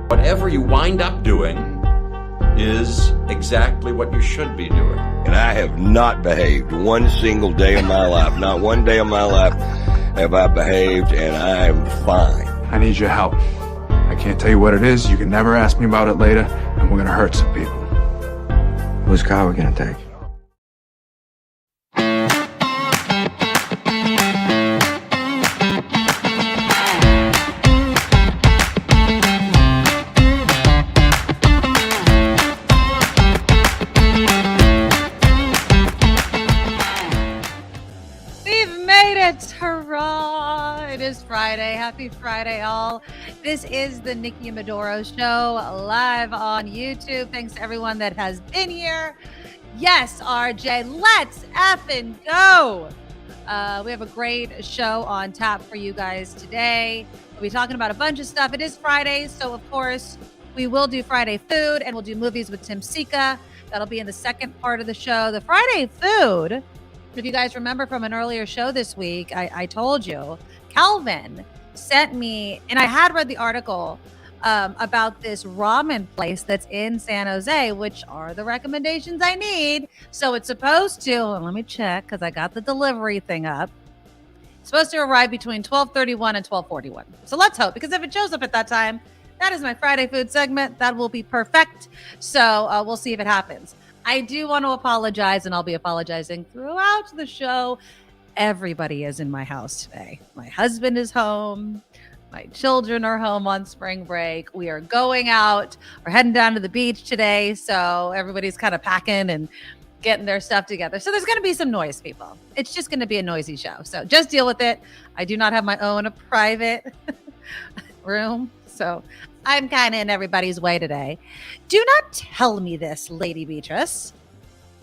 Whatever you wind up doing is exactly what you should be doing. And I have not behaved one single day of my life. Not one day of my life have I behaved, and I am fine. I need your help. I can't tell you what it is. You can never ask me about it later, and we're gonna hurt some people. Whose car are we gonna take? Hurrah! It is Friday. Happy Friday, all. This is the Nikki Medoro Show live on YouTube. Thanks to everyone that has been here. Yes, RJ, let's effing go. We have a great show on tap for you guys today. We'll be talking about a bunch of stuff. It is Friday, so of course, we will do Friday food and we'll do movies with Tim Sika. That'll be in the second part of the show. The Friday food, if you guys remember from an earlier show this week, I told you, Calvin sent me, and I had read the article about this ramen place that's in San Jose, which are the recommendations I need. So it's supposed to, let me check because I got the delivery thing up. It's supposed to arrive between 12:31 and 12:41. So let's hope, because if it shows up at that time, that is my Friday food segment. That will be perfect. So we'll see if it happens. I do want to apologize, and I'll be apologizing throughout the show. Everybody is in my house today. My husband is home. My children are home on spring break. We are going out. We're heading down to the beach today. So everybody's kind of packing and getting their stuff together. So there's going to be some noise, people. It's just going to be a noisy show. So just deal with it. I do not have my own private room. So I'm kind of in everybody's way today. Do not tell me this, Lady Beatrice.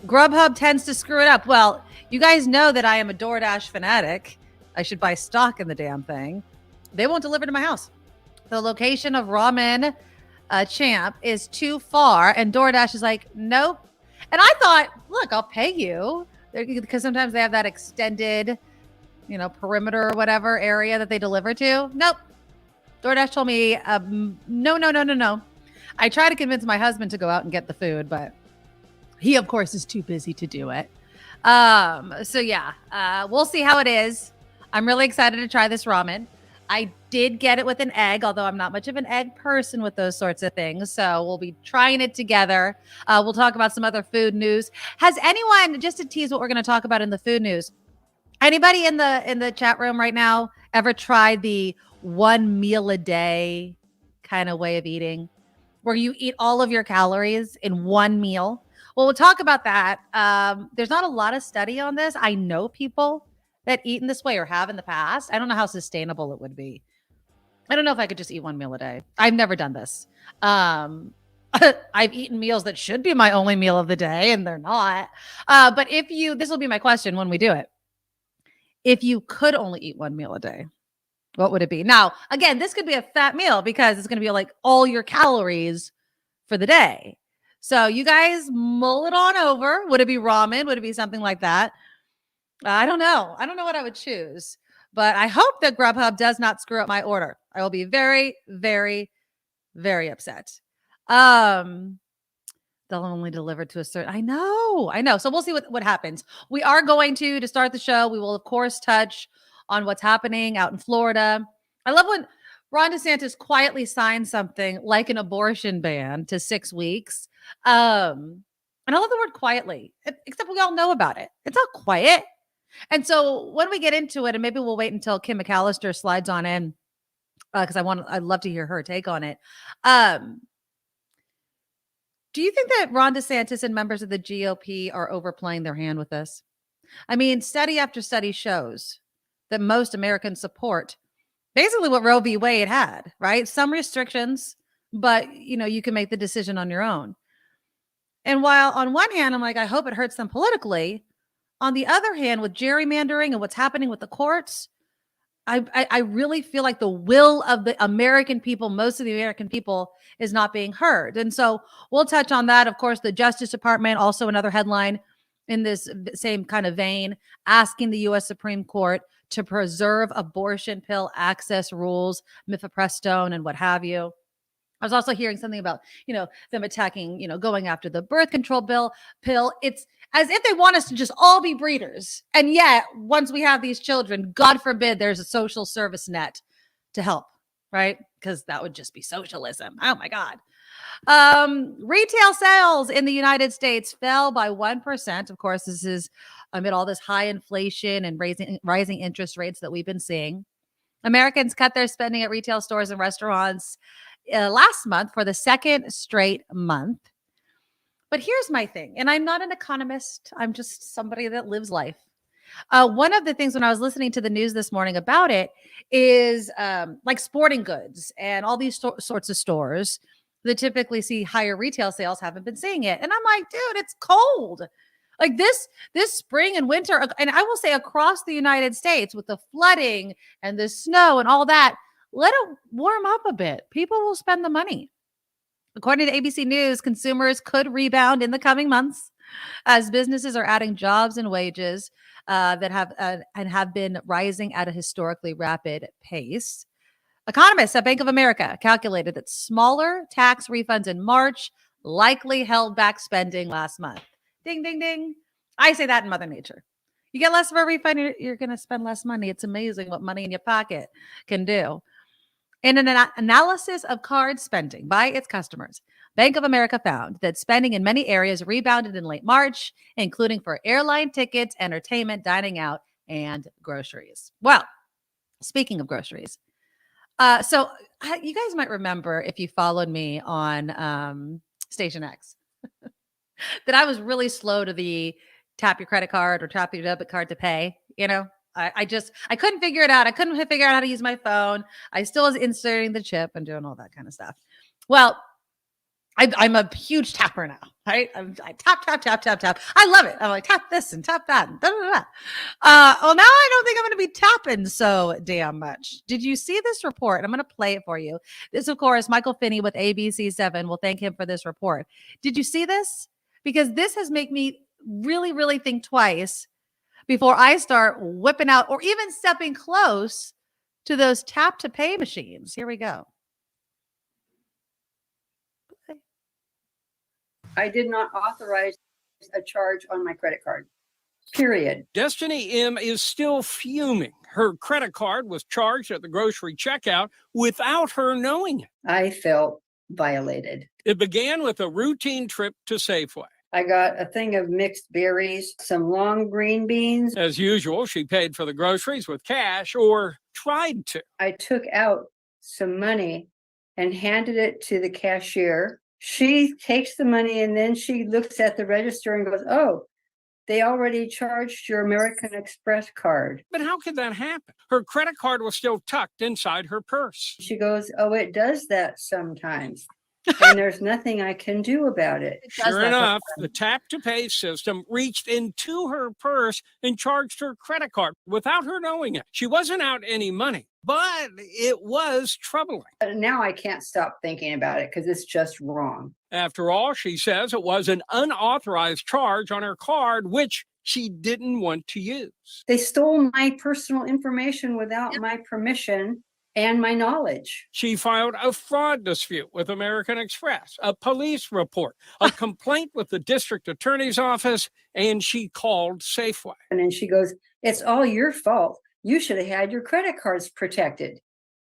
Grubhub tends to screw it up. Well, you guys know that I am a DoorDash fanatic. I should buy stock in the damn thing. They won't deliver to my house. The location of Ramen Champ is too far, and DoorDash is like, nope. And I thought, look, I'll pay you, because sometimes they have that extended, perimeter or whatever area that they deliver to. Nope. DoorDash told me, no. I tried to convince my husband to go out and get the food, but he, of course, is too busy to do it. So yeah, we'll see how it is. I'm really excited to try this ramen. I did get it with an egg, although I'm not much of an egg person with those sorts of things. So we'll be trying it together. We'll talk about some other food news. Has anyone, just to tease what we're going to talk about in the food news, anybody in the chat room right now ever tried the one meal a day kind of way of eating, where you eat all of your calories in one meal? Well, we'll talk about that. There's not a lot of study on this. I know people that eat in this way or have in the past. I don't know how sustainable it would be. I don't know if I could just eat one meal a day. I've never done this. I've eaten meals that should be my only meal of the day, and they're not. But this will be my question when we do it. If you could only eat one meal a day, what would it be? Now, again, this could be a fat meal because it's going to be like all your calories for the day. So you guys mull it on over. Would it be ramen? Would it be something like that? I don't know. I don't know what I would choose, but I hope that Grubhub does not screw up my order. I will be very, very, very upset. They'll only deliver to a certain, I know. So we'll see what happens. We are going to start the show. We will, of course, touch on what's happening out in Florida. I love when Ron DeSantis quietly signed something like an abortion ban to 6 weeks. And I love the word quietly, except we all know about it. It's not quiet. And so when we get into it, and maybe we'll wait until Kim McAllister slides on in, because I'd love to hear her take on it. Do you think that Ron DeSantis and members of the GOP are overplaying their hand with this? I mean, study after study shows that most Americans support basically what Roe v. Wade had, right? Some restrictions, but you can make the decision on your own. And while on one hand, I'm like, I hope it hurts them politically. On the other hand, with gerrymandering and what's happening with the courts, I really feel like the will of the American people, most of the American people, is not being heard. And so we'll touch on that. Of course, the Justice Department, also another headline in this same kind of vein, asking the U.S. Supreme Court to preserve abortion pill access rules, mifepristone, and what have you. I was also hearing something about, them attacking, going after the birth control pill. It's as if they want us to just all be breeders. And yet, once we have these children, God forbid there's a social service net to help, right? Because that would just be socialism. Oh my God. Retail sales in the United States fell by 1%. Of course, this is amid all this high inflation and rising interest rates that we've been seeing. Americans cut their spending at retail stores and restaurants last month for the second straight month. But here's my thing, and I'm not an economist. I'm just somebody that lives life. One of the things when I was listening to the news this morning about it is like sporting goods and all these sorts of stores that typically see higher retail sales haven't been seeing it. And I'm like, dude, it's cold. Like this spring and winter, and I will say across the United States with the flooding and the snow and all that, let it warm up a bit. People will spend the money. According to ABC News, consumers could rebound in the coming months as businesses are adding jobs and wages that have been rising at a historically rapid pace. Economists at Bank of America calculated that smaller tax refunds in March likely held back spending last month. Ding, ding, ding. I say that in Mother Nature. You get less of a refund, you're going to spend less money. It's amazing what money in your pocket can do. In an analysis of card spending by its customers, Bank of America found that spending in many areas rebounded in late March, including for airline tickets, entertainment, dining out, and groceries. Well, speaking of groceries, so you guys might remember if you followed me on Station X that I was really slow to the tap your credit card or tap your debit card to pay. I couldn't figure it out. I couldn't figure out how to use my phone. I still was inserting the chip and doing all that kind of stuff. Well, I'm a huge tapper now, right? I tap, tap, tap, tap, tap. I love it. I'm like, tap this and tap that. And da, da, da. Well, now I don't think I'm going to be tapping so damn much. Did you see this report? I'm going to play it for you. This, of course, Michael Finney with ABC7 will thank him for this report. Did you see this? Because this has made me really, really think twice before I start whipping out or even stepping close to those tap to pay machines. Here we go. I did not authorize a charge on my credit card, period. Destiny M is still fuming. Her credit card was charged at the grocery checkout without her knowing it. I felt violated. It began with a routine trip to Safeway. I got a thing of mixed berries, some long green beans. As usual, she paid for the groceries with cash, or tried to. I took out some money and handed it to the cashier. She takes the money and then she looks at the register and goes, oh, they already charged your American Express card. But how could that happen? Her credit card was still tucked inside her purse. She goes, oh, it does that sometimes. And there's nothing I can do about it. Sure enough, the tap-to-pay system reached into her purse and charged her credit card without her knowing it. She wasn't out any money, but it was troubling. Now I can't stop thinking about it because it's just wrong. After all, she says it was an unauthorized charge on her card, which she didn't want to use. They stole my personal information without my permission and my knowledge. She filed a fraud dispute with American Express, a police report, a complaint with the district attorney's office, and she called Safeway. And then she goes, it's all your fault. You should have had your credit cards protected.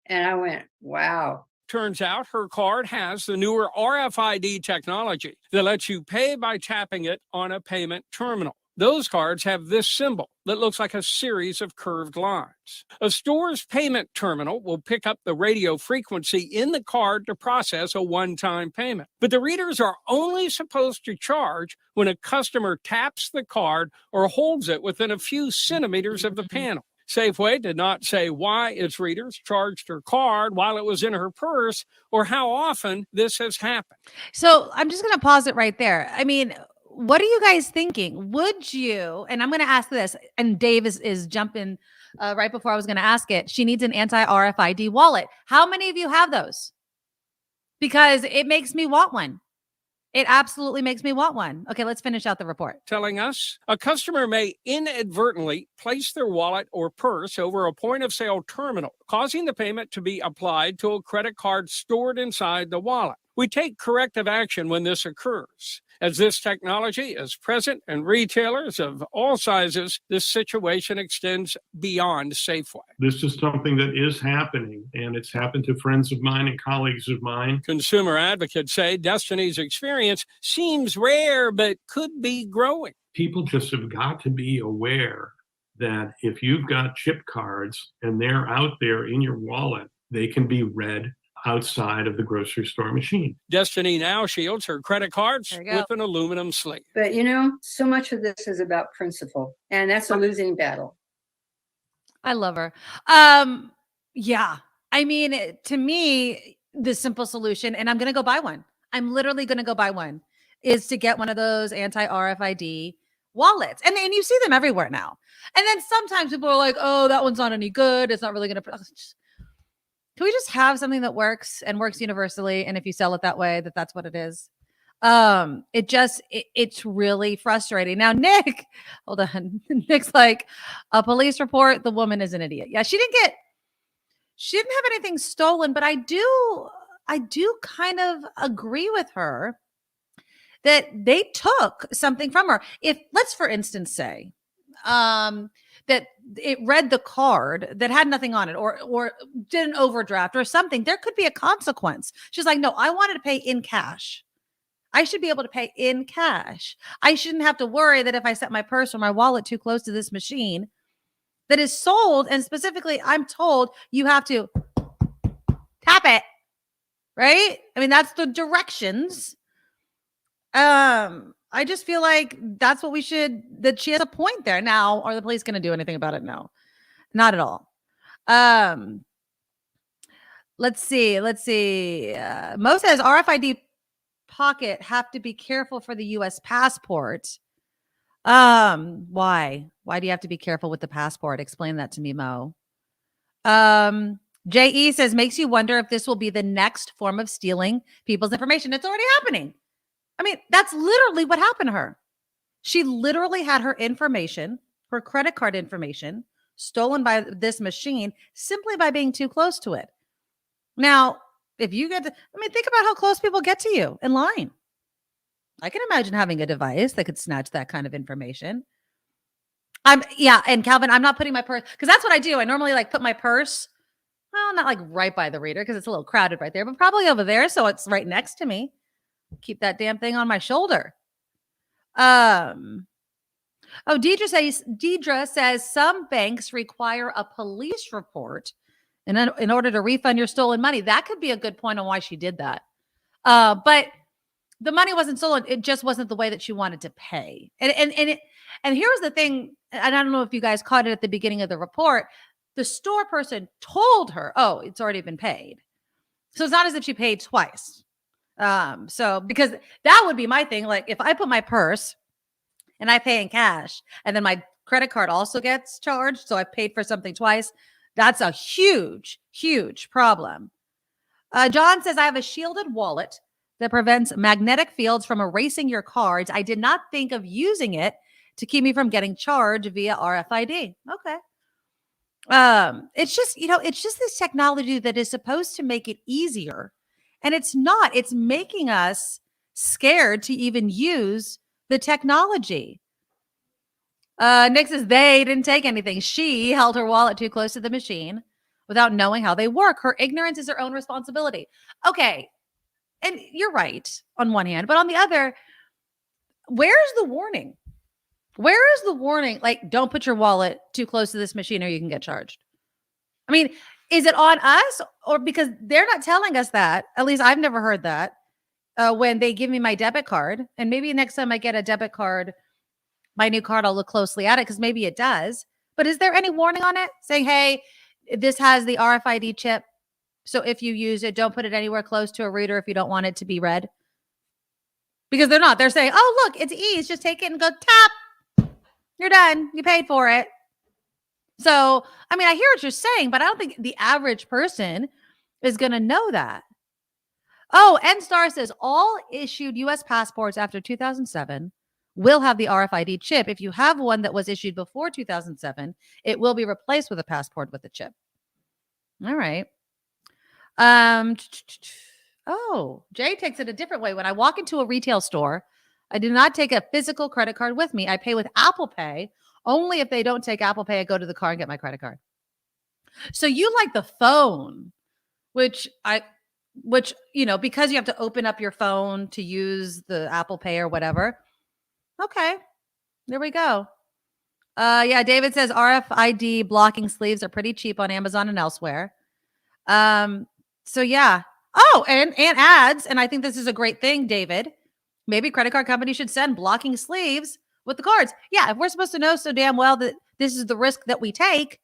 And I went, wow. Turns out her card has the newer RFID technology that lets you pay by tapping it on a payment terminal. Those cards have this symbol that looks like a series of curved lines. A store's payment terminal will pick up the radio frequency in the card to process a one-time payment. But the readers are only supposed to charge when a customer taps the card or holds it within a few centimeters of the panel. Safeway did not say why its readers charged her card while it was in her purse or how often this has happened. So I'm just going to pause it right there. I mean, what are you guys thinking? Would you, and I'm going to ask this, and Dave is jumping right before I was going to ask it. She needs an anti-RFID wallet. How many of you have those? Because it makes me want one. It absolutely makes me want one. Okay, let's finish out the report. Telling us a customer may inadvertently place their wallet or purse over a point of sale terminal, causing the payment to be applied to a credit card stored inside the wallet. We take corrective action when this occurs. As this technology is present in retailers of all sizes, this situation extends beyond Safeway. This is something that is happening, and it's happened to friends of mine and colleagues of mine. Consumer advocates say Destiny's experience seems rare, but could be growing. People just have got to be aware that if you've got chip cards and they're out there in your wallet, they can be read outside of the grocery store machine. Destiny now shields her credit cards with an aluminum sleeve. But so much of this is about principle, and that's a losing battle. I love her. Yeah. I mean, to me, the simple solution, and I'm going to go buy one. I'm literally going to go buy one, is to get one of those anti-RFID wallets. And you see them everywhere now. And then sometimes people are like, oh, that one's not any good. It's not really going to... Can we just have something that works and works universally? And if you sell it that way, that's what it is. It's really frustrating. Now, Nick, hold on. Nick's like, a police report, the woman is an idiot. Yeah, she didn't have anything stolen, but I do kind of agree with her that they took something from her. If, let's for instance say, that it read the card that had nothing on it or did an overdraft or something, there could be a consequence. She's like, no, I wanted to pay in cash. I should be able to pay in cash. I shouldn't have to worry that if I set my purse or my wallet too close to this machine that is sold, and specifically I'm told you have to tap it, right? I mean, that's the directions. I just feel like that's what that she has a point there. Now, are the police going to do anything about it? No, not at all. Let's see. Mo says RFID pocket have to be careful for the U.S. passport. Why? Why do you have to be careful with the passport? Explain that to me, Mo. J.E. says, makes you wonder if this will be the next form of stealing people's information. It's already happening. I mean, that's literally what happened to her. She literally had her information, her credit card information, stolen by this machine simply by being too close to it. Now, if you think about how close people get to you in line. I can imagine having a device that could snatch that kind of information. And Calvin, I'm not putting my purse, because that's what I do. I normally put my purse, well, not right by the reader because it's a little crowded right there, but probably over there. So it's right next to me. Keep that damn thing on my shoulder. Deidre says some banks require a police report in order to refund your stolen money. That could be a good point on why she did that. But the money wasn't stolen. It just wasn't the way that she wanted to pay. And here's the thing. And I don't know if you guys caught it at the beginning of the report. The store person told her, oh, it's already been paid. So it's not as if she paid twice. Because that would be my thing. Like if I put my purse and I pay in cash and then my credit card also gets charged, so I paid for something twice, that's a huge, huge problem. John says, I have a shielded wallet that prevents magnetic fields from erasing your cards. I did not think of using it to keep me from getting charged via RFID. Okay. It's just this technology that is supposed to make it easier. And it's not. It's making us scared to even use the technology. Nick says they didn't take anything. She held her wallet too close to the machine without knowing how they work. Her ignorance is her own responsibility. Okay. And you're right on one hand, but on the other, where's the warning? Where is the warning? Like, don't put your wallet too close to this machine or you can get charged. I mean, is it on us or because they're not telling us that? At least I've never heard that when they give me my debit card. And maybe next time I get a debit card, my new card, I'll look closely at it because maybe it does. But is there any warning on it saying, hey, this has the RFID chip. So if you use it, don't put it anywhere close to a reader if you don't want it to be read? Because they're not. They're saying, oh, look, it's ease. Just take it and go tap. You're done. You paid for it. So, I mean, I hear what you're saying, but I don't think the average person is going to know that. Oh, N-Star says all issued U.S. passports after 2007 will have the RFID chip. If you have one that was issued before 2007, it will be replaced with a passport with a chip. All right. Oh, Jay takes it a different way. When I walk into a retail store, I do not take a physical credit card with me. I pay with Apple Pay. Only if they don't take Apple Pay, I go to the car and get my credit card. So you like the phone, which, because you have to open up your phone to use the Apple Pay or whatever. Okay, there we go. Yeah, David says RFID blocking sleeves are pretty cheap on Amazon and elsewhere. So yeah. Oh, and ads, and I think this is a great thing, David. Maybe credit card companies should send blocking sleeves with the cards. Yeah, if we're supposed to know so damn well that this is the risk that we take,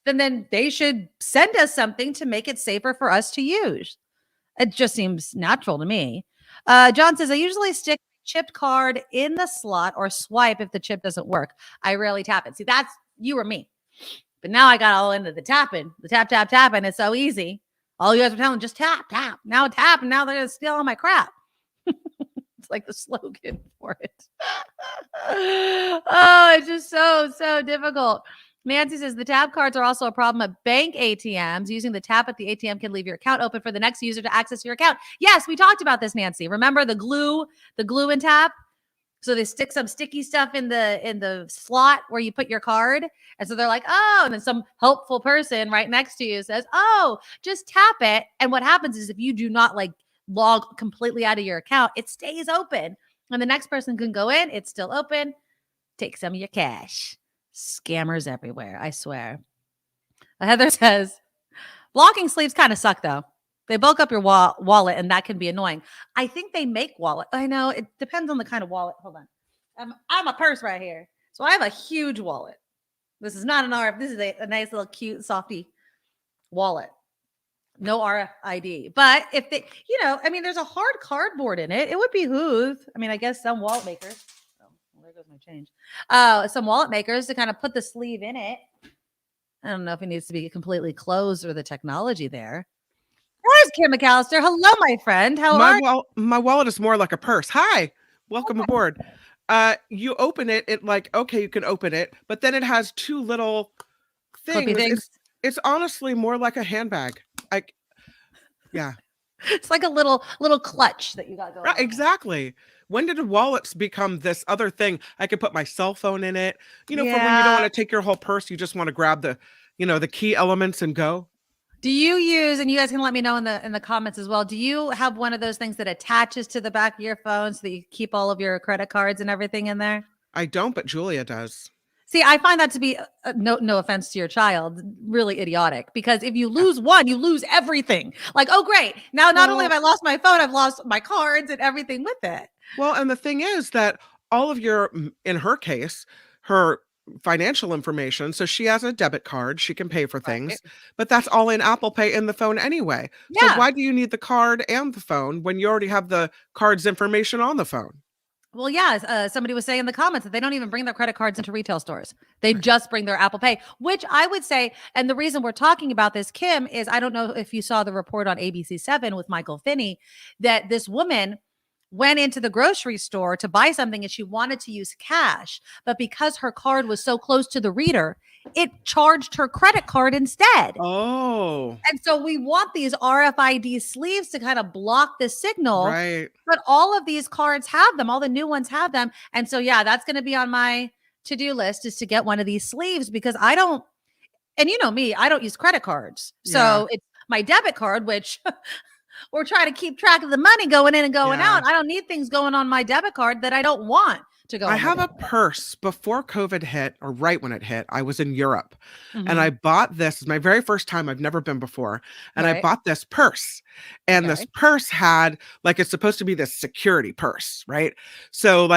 then they should send us something to make it safer for us to use. It just seems natural to me. John says, I usually stick chipped card in the slot or swipe if the chip doesn't work. I rarely tap it. See, that's you or me. But now I got all into the tapping, the tap, tap, tap, and it's so easy. All you guys were telling, just tap, tap. Now tap, and now they're going to steal all my crap. It's like the slogan for it. Oh, it's just so difficult. Nancy says the tap cards are also a problem at bank ATMs. Using the tap at the ATM can leave your account open for the next user to access your account. Yes, we talked about this, Nancy. Remember the glue and tap? So they stick some sticky stuff in the slot where you put your card. And so they're like, oh, and then some helpful person right next to you says, oh, just tap it. And what happens is if you do not log completely out of your account, it stays open. And the next person can go in, it's still open, take some of your cash. Scammers everywhere, I swear. Heather says, blocking sleeves kind of suck, though. They bulk up your wallet, and that can be annoying. I think they make wallet. I know. It depends on the kind of wallet. Hold on. I'm a purse right here. So I have a huge wallet. This is not an RF. This is a nice little cute, softy wallet. No RFID. But if they, there's a hard cardboard in it. It would behoove. I guess some wallet makers. There goes my change. Some wallet makers to kind of put the sleeve in it. I don't know if it needs to be completely closed or the technology there. There's Kim McAllister. Hello, my friend. How are you? My wallet is more like a purse. Hi, welcome aboard. You open it, okay, you can open it, but then it has two little things. It's honestly more like a handbag. Yeah. It's like a little clutch that you got going. Right, exactly. When did wallets become this other thing? I could put my cell phone in it. For when you don't want to take your whole purse, you just want to grab the key elements and go. Do you use, and you guys can let me know in the comments as well, do you have one of those things that attaches to the back of your phone so that you keep all of your credit cards and everything in there? I don't, but Julia does. See, I find that to be, no offense to your child, really idiotic, because if you lose one, you lose everything. Like, oh, great. Now, not only have I lost my phone, I've lost my cards and everything with it. Well, and the thing is that all of in her case, her financial information, so she has a debit card, she can pay for things, right, but that's all in Apple Pay in the phone anyway. Yeah. So why do you need the card and the phone when you already have the card's information on the phone? Well, yeah, somebody was saying in the comments that they don't even bring their credit cards into retail stores. They just bring their Apple Pay, which I would say, and the reason we're talking about this, Kim, is I don't know if you saw the report on ABC7 with Michael Finney, that this woman went into the grocery store to buy something and she wanted to use cash, but because her card was so close to the reader, it charged her credit card instead. Oh. And so we want these RFID sleeves to kind of block the signal. Right. But all of these cards have them. All the new ones have them. And so, yeah, that's going to be on my to-do list, is to get one of these sleeves, because I don't, and you know me, I don't use credit cards. So it's my debit card, which we're trying to keep track of the money going in and going out. I don't need things going on my debit card that I don't want to go. I have a purse. Before COVID hit, or right when it hit, I was in Europe, and I bought this. It's my very first time. I've never been before. And I bought this purse, and this purse had, it's supposed to be this security purse, right? So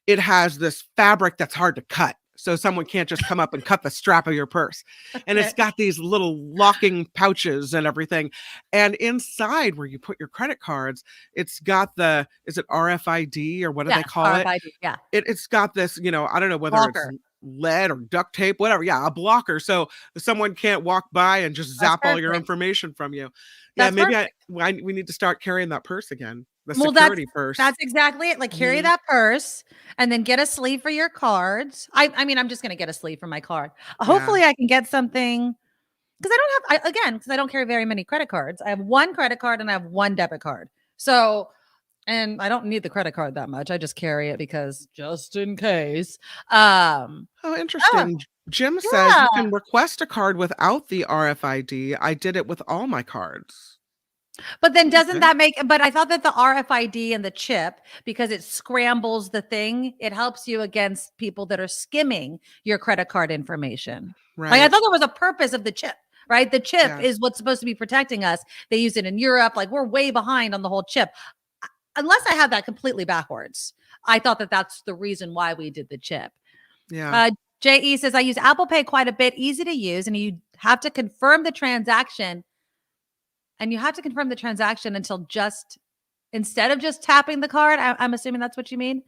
it has this fabric that's hard to cut, so someone can't just come up and cut the strap of your purse. And it's got these little locking pouches and everything. And inside where you put your credit cards, it's got is it RFID or what do they call RFID, it? Yeah. It's got this, I don't know whether Locker. it's lead or duct tape, whatever. Yeah, a blocker. So someone can't walk by and just That's zap all your perfect. information from you. Yeah, That's maybe perfect. we need to start carrying that purse again. The Well, security purse. that's exactly it. Like carry Mhm. that purse and then get a sleeve for your cards. I mean, I'm just gonna get a sleeve for my card. Hopefully, I can get something because because I don't carry very many credit cards. I have one credit card and I have one debit card. So, and I don't need the credit card that much. I just carry it because just in case. Oh, Oh, interesting. Jim says yeah. you can request a card without the RFID. I did it with all my cards. But then doesn't Okay. that but I thought that the RFID and the chip, because it scrambles the thing, it helps you against people that are skimming your credit card information. Like I Right. thought there was a purpose of the chip, right? The chip Yeah. is what's supposed to be protecting us. They use it in Europe. Like we're way behind on the whole chip. Unless I have that completely backwards. I thought that that's the reason why we did the chip. Yeah. JE says, I use Apple Pay quite a bit, easy to use, and you have to confirm the transaction. And you have to confirm the transaction instead of just tapping the card. I'm assuming that's what you mean.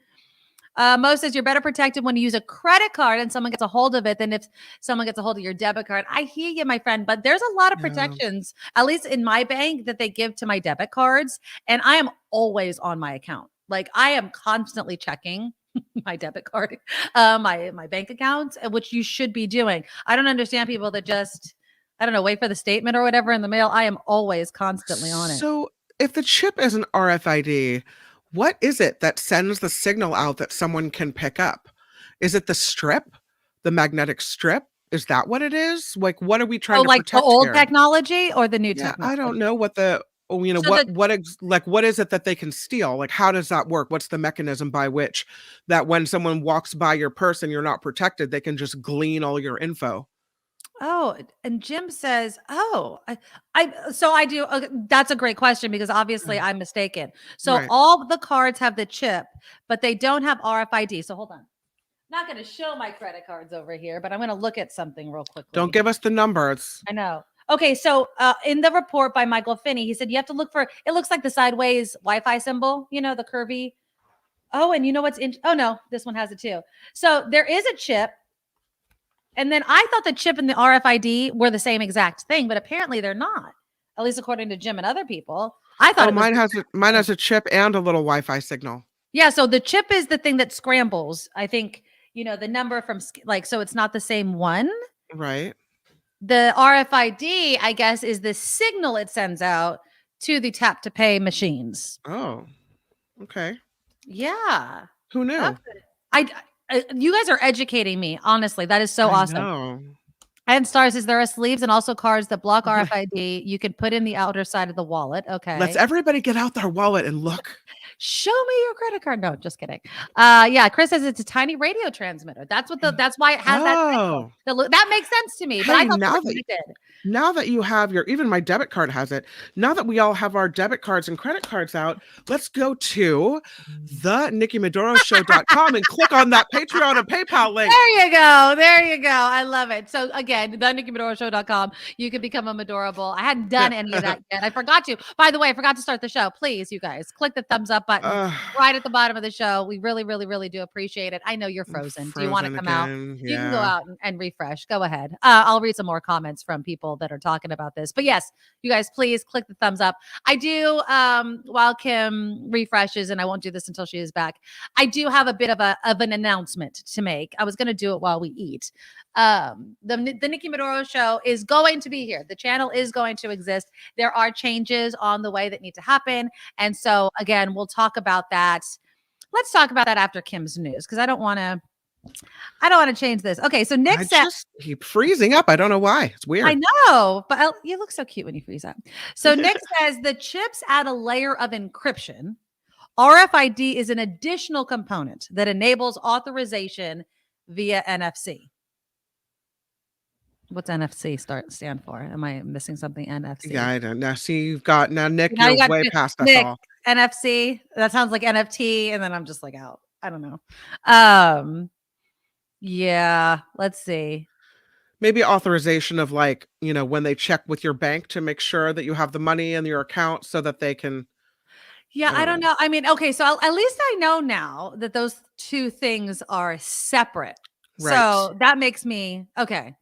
Mo says you're better protected when you use a credit card and someone gets a hold of it than if someone gets a hold of your debit card. I hear you, my friend, but there's a lot of Yeah. protections, at least in my bank, that they give to my debit cards. And I am always on my account. Like I am constantly checking my debit card, my bank account, which you should be doing. I don't understand people that just, I don't know, wait for the statement or whatever in the mail. I am always constantly on it. So if the chip is an RFID, what is it that sends the signal out that someone can pick up? Is it the strip, the magnetic strip? Is that what it is? Like, what are we trying to Like the protect old here? technology or the new Yeah, technology? I don't know what the So what is it that they can steal? Like, how does that work? What's the mechanism by which that when someone walks by your purse and you're not protected, they can just glean all your info? Oh, and Jim says, "Oh, so I do." Okay, that's a great question because obviously I'm mistaken. So Right. all the cards have the chip, but they don't have RFID. So hold on, not going to show my credit cards over here, but I'm going to look at something real quickly. Don't give us the numbers. I know. Okay, so in the report by Michael Finney, he said you have to look for. It looks like the sideways Wi-Fi symbol. You know, the curvy. Oh, and you know what's in? Oh no, this one has it too. So there is a chip. And then I thought the chip and the RFID were the same exact thing, but apparently they're not. At least according to Jim and other people. I thought mine has a chip and a little Wi-Fi signal. Yeah, so the chip is the thing that scrambles. I think, the number from so it's not the same one. Right. The RFID, I guess, is the signal it sends out to the tap to pay machines. Oh. Okay. Yeah. Who knew? You guys are educating me. Honestly, that is so I awesome. know. And Stars, is there are sleeves and also cards that block RFID you can put in the outer side of the wallet. Okay. Let's everybody get out their wallet and look. Show me your credit card. No, just kidding. Yeah, Chris says it's a tiny radio transmitter. That's why it has that signal. That makes sense to me. But I thought now that you have even my debit card has it. Now that we all have our debit cards and credit cards out, let's go to the NikkiMedoroShow.com and click on that Patreon and PayPal link. There you go. There you go. I love it. So again, the NikkiMedoroShow.com. You can become a Medorable. I hadn't done any of that yet. I forgot to. By the way, I forgot to start the show. Please, you guys, click the thumbs up button right at the bottom of the show. We really, really, really do appreciate it. I know you're frozen. Do you want to come out? Yeah. You can go out and refresh. Go ahead. I'll read some more comments from people that are talking about this. But yes, you guys, please click the thumbs up. I do, while Kim refreshes, and I won't do this until she is back, I do have a bit of an announcement to make. I was going to do it while we eat. The Nikki Medoro Show is going to be here. The channel is going to exist. There are changes on the way that need to happen. And so again, we'll talk about that. Let's talk about that after Kim's news, because I don't want to change this. Okay, so Nick said, just keep freezing up. I don't know why. It's weird. I know, but you look so cute when you freeze up. So Nick says the chips add a layer of encryption. RFID is an additional component that enables authorization via NFC. What's NFC stand for? Am I missing something? NFC. Yeah, I don't know. See, you've got Nick. Now you're way past us all. NFC. That sounds like NFT, and then I'm just like out. I don't know. Yeah. Let's see. Maybe authorization of when they check with your bank to make sure that you have the money in your account so that they can. Yeah, I don't know. I mean, okay, so at least I know now that those two things are separate. So that makes me okay.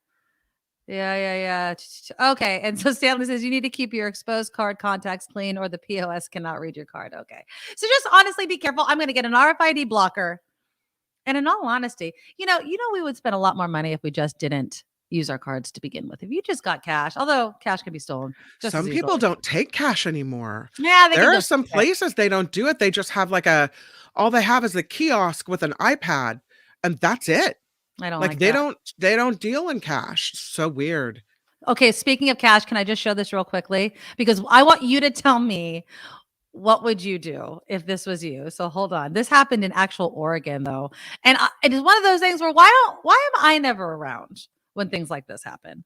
Yeah. Okay. And so Stanley says you need to keep your exposed card contacts clean or the POS cannot read your card. Okay. So just honestly be careful. I'm going to get an RFID blocker. And in all honesty, we would spend a lot more money if we just didn't use our cards to begin with. If you just got cash, although cash can be stolen. Some people don't take cash anymore. Yeah, there are some places they don't do it. They just have all they have is a kiosk with an iPad, and that's it. I don't like they don't deal in cash. So weird. Okay, speaking of cash, can I just show this real quickly? Because I want you to tell me, what would you do if this was you? So hold on. This happened in actual Oregon though. And it is one of those things where why am I never around when things like this happen?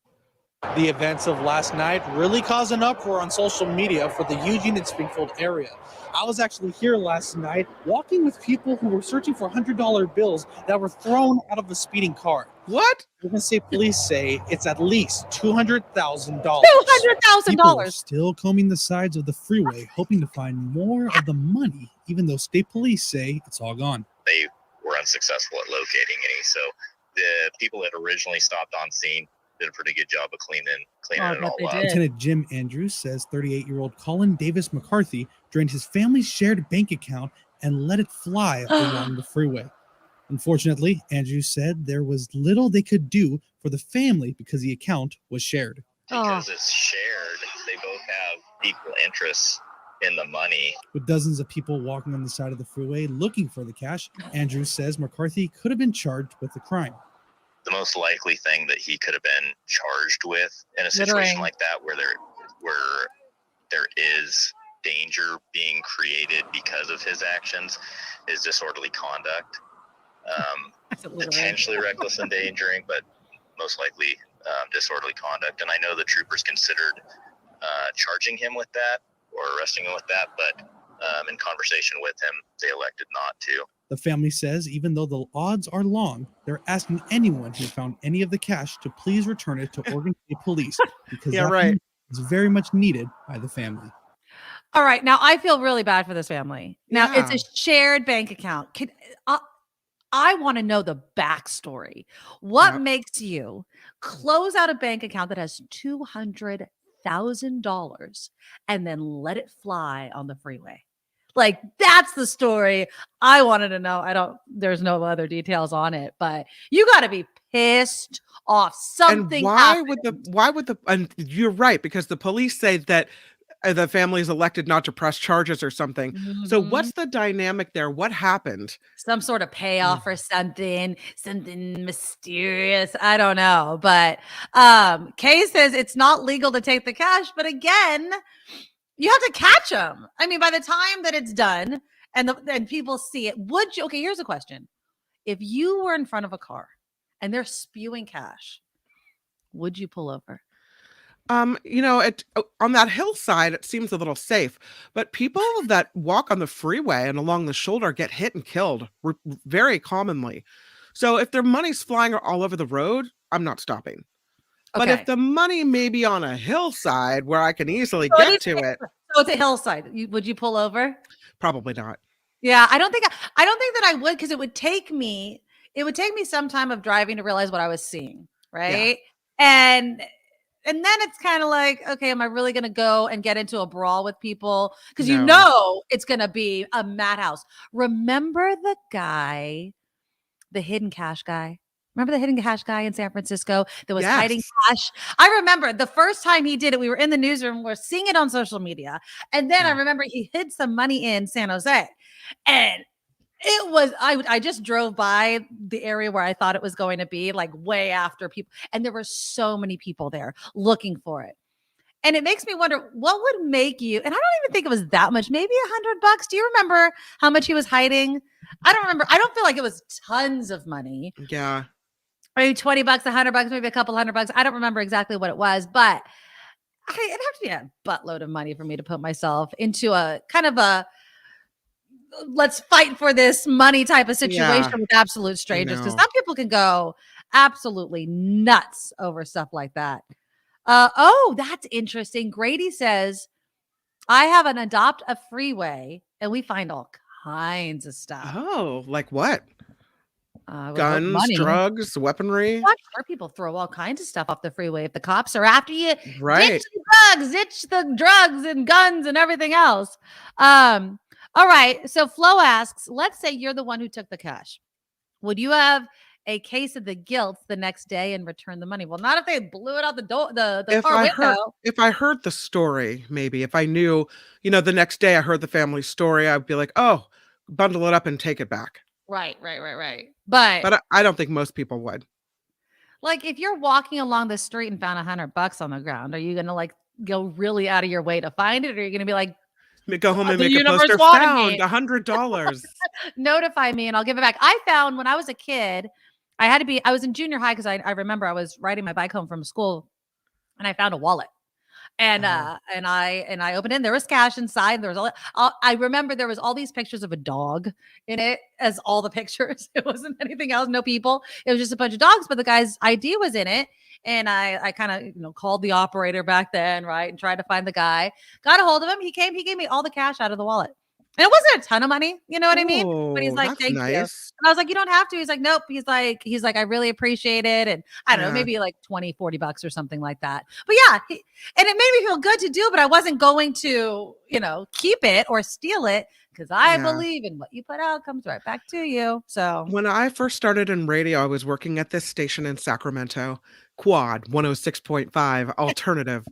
The events of last night really caused an uproar on social media for the Eugene and Springfield area. I was actually here last night walking with people who were searching for $100 bills that were thrown out of a speeding car. What? Police say it's at least $200,000. $200,000. Still combing the sides of the freeway, hoping to find more of the money, even though state police say it's all gone. They were unsuccessful at locating any, so the people that originally stopped on scene did a pretty good job of cleaning it all up. Lieutenant Jim Andrews says 38-year-old Colin Davis McCarthy drained his family's shared bank account and let it fly along the freeway. Unfortunately, Andrews said there was little they could do for the family because the account was shared. Because it's shared, they both have equal interests in the money. With dozens of people walking on the side of the freeway looking for the cash, Andrews says McCarthy could have been charged with the crime. The most likely thing that he could have been charged with in a situation like that where there is danger being created because of his actions is disorderly conduct. Potentially reckless endangering, but most likely disorderly conduct. And I know the troopers considered charging him with that or arresting him with that, but in conversation with him, they elected not to. The family says even though the odds are long, they're asking anyone who found any of the cash to please return it to Oregon State Police because it's very much needed by the family. All right. Now, I feel really bad for this family. Now, it's a shared bank account. I want to know the backstory. What makes you close out a bank account that has $200,000 and then let it fly on the freeway? Like, that's the story I wanted to know. There's no other details on it, but you got to be pissed off. Something happened. And you're right, because the police say that the family is elected not to press charges or something. Mm-hmm. So what's the dynamic there? What happened? Some sort of payoff or something mysterious. I don't know. But Kay says it's not legal to take the cash. But again, you have to catch them. I mean, by the time that it's done and people see it, would you? Okay, here's a question. If you were in front of a car and they're spewing cash, would you pull over? On that hillside, it seems a little safe, but people that walk on the freeway and along the shoulder get hit and killed very commonly. So if their money's flying all over the road, I'm not stopping. Okay. But if the money may be on a hillside where I can easily get to it. So it's a hillside. Would you pull over? Probably not. Yeah, I don't think that I would, because it would take me some time of driving to realize what I was seeing. Right. Yeah. And then it's kind of like, okay, am I really going to go and get into a brawl with people? Because it's going to be a madhouse. Remember the guy, the hidden cash guy? Remember the hidden cash guy in San Francisco that was hiding cash? I remember the first time he did it, we were in the newsroom, we're seeing it on social media. And then I remember he hid some money in San Jose. And it was, I just drove by the area where I thought it was going to be, like way after people. And there were so many people there looking for it. And it makes me wonder, what would make you, and I don't even think it was that much, maybe $100. Do you remember how much he was hiding? I don't remember. I don't feel like it was tons of money. Yeah. Maybe $20, $100, maybe a couple $100. I don't remember exactly what it was, but it'd have to be a buttload of money for me to put myself into a kind of a let's fight for this money type of situation with absolute strangers. Because some people can go absolutely nuts over stuff like that. That's interesting. Grady says, I have an Adopt a Freeway and we find all kinds of stuff. Oh, like what? Guns, drugs, weaponry. I'm sure people throw all kinds of stuff off the freeway if the cops are after you. Right. Ditch the drugs and guns and everything else. All right. So Flo asks, let's say you're the one who took the cash. Would you have a case of the guilt the next day and return the money? Well, not if they blew it out the door, the car window. If I heard the story, maybe if I knew, the next day I heard the family story, I'd be like, oh, bundle it up and take it back. Right. But I don't think most people would. Like if you're walking along the street and found $100 on the ground, are you going to like go really out of your way to find it? Or are you going to be like, go home and make a poster, found $100. Notify me and I'll give it back. I found when I was a kid, I was in junior high because I remember I was riding my bike home from school and I found a wallet. And I opened it and there was cash inside. There was I remember there was all these pictures of a dog in it as all the pictures. It wasn't anything else, no people. It was just a bunch of dogs, but the guy's ID was in it. And I kind of, called the operator back then, right? And tried to find the guy, got a hold of him. He came, he gave me all the cash out of the wallet. And it wasn't a ton of money, you know what I mean? But he's like, thank you. And I was like, you don't have to. He's like, nope. He's like, I really appreciate it. And I don't know, maybe like $20-$40 or something like that. But yeah, and it made me feel good to do, but I wasn't going to, keep it or steal it because I believe in what you put out comes right back to you. So when I first started in radio, I was working at this station in Sacramento, Quad 106.5 alternative.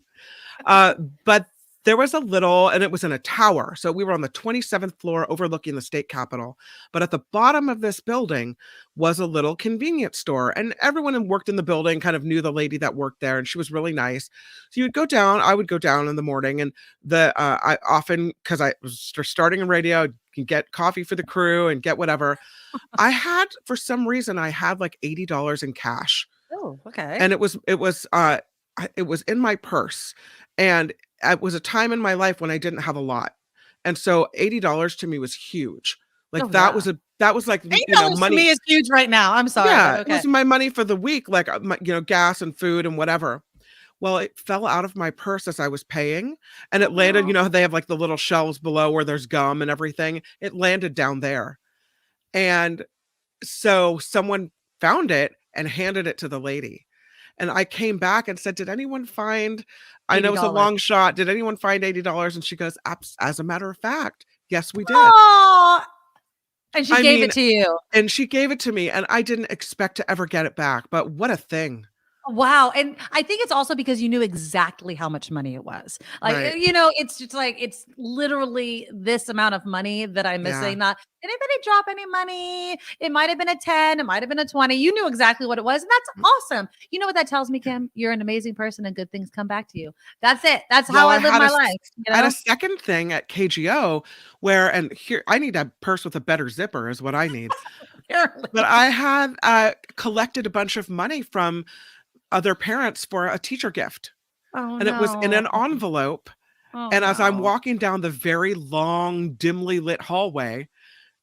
But there was a little, and it was in a tower. So we were on the 27th floor overlooking the state capitol. But at the bottom of this building was a little convenience store. And everyone who worked in the building kind of knew the lady that worked there. And she was really nice. So you would go down, I would go down in the morning. And I often, because I was starting in radio, can get coffee for the crew and get whatever. For some reason, I had like $80 in cash. Oh, okay. And it was in my purse. And it was a time in my life when I didn't have a lot. And so $80 to me was huge. Like that was like, $80 money to me is huge right now. I'm sorry. Yeah, okay. It was my money for the week, like, gas and food and whatever. Well, it fell out of my purse as I was paying and it landed, they have like the little shelves below where there's gum and everything. It landed down there. And so someone found it and handed it to the lady. And I came back and said, did anyone find, I know it's a long shot, did anyone find $80? And she goes, as a matter of fact, yes, we did. Aww. And she gave it to you. And she gave it to me. And I didn't expect to ever get it back. But what a thing. Wow. And I think it's also because you knew exactly how much money it was. Like, Right. It's just like, it's literally this amount of money that I'm missing. Not, did anybody drop any money? It might have been a 10. It might have been a 20. You knew exactly what it was. And that's awesome. You know what that tells me, Kim? You're an amazing person and good things come back to you. That's it. That's how I live my life. I had a second thing at KGO and here, I need a purse with a better zipper is what I need. But I had collected a bunch of money from other parents for a teacher gift. And it was in an envelope. And as I'm walking down the very long, dimly lit hallway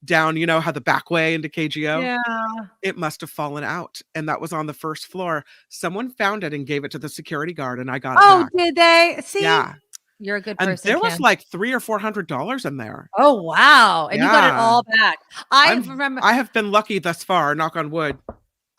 down, how the back way into KGO, it must have fallen out. And that was on the first floor. Someone found it and gave it to the security guard and I got it back. Did they? See? Yeah. You're a good person. And there was like $300 or $400 in there. Oh, wow. And you got it all back. I remember. I have been lucky thus far, knock on wood.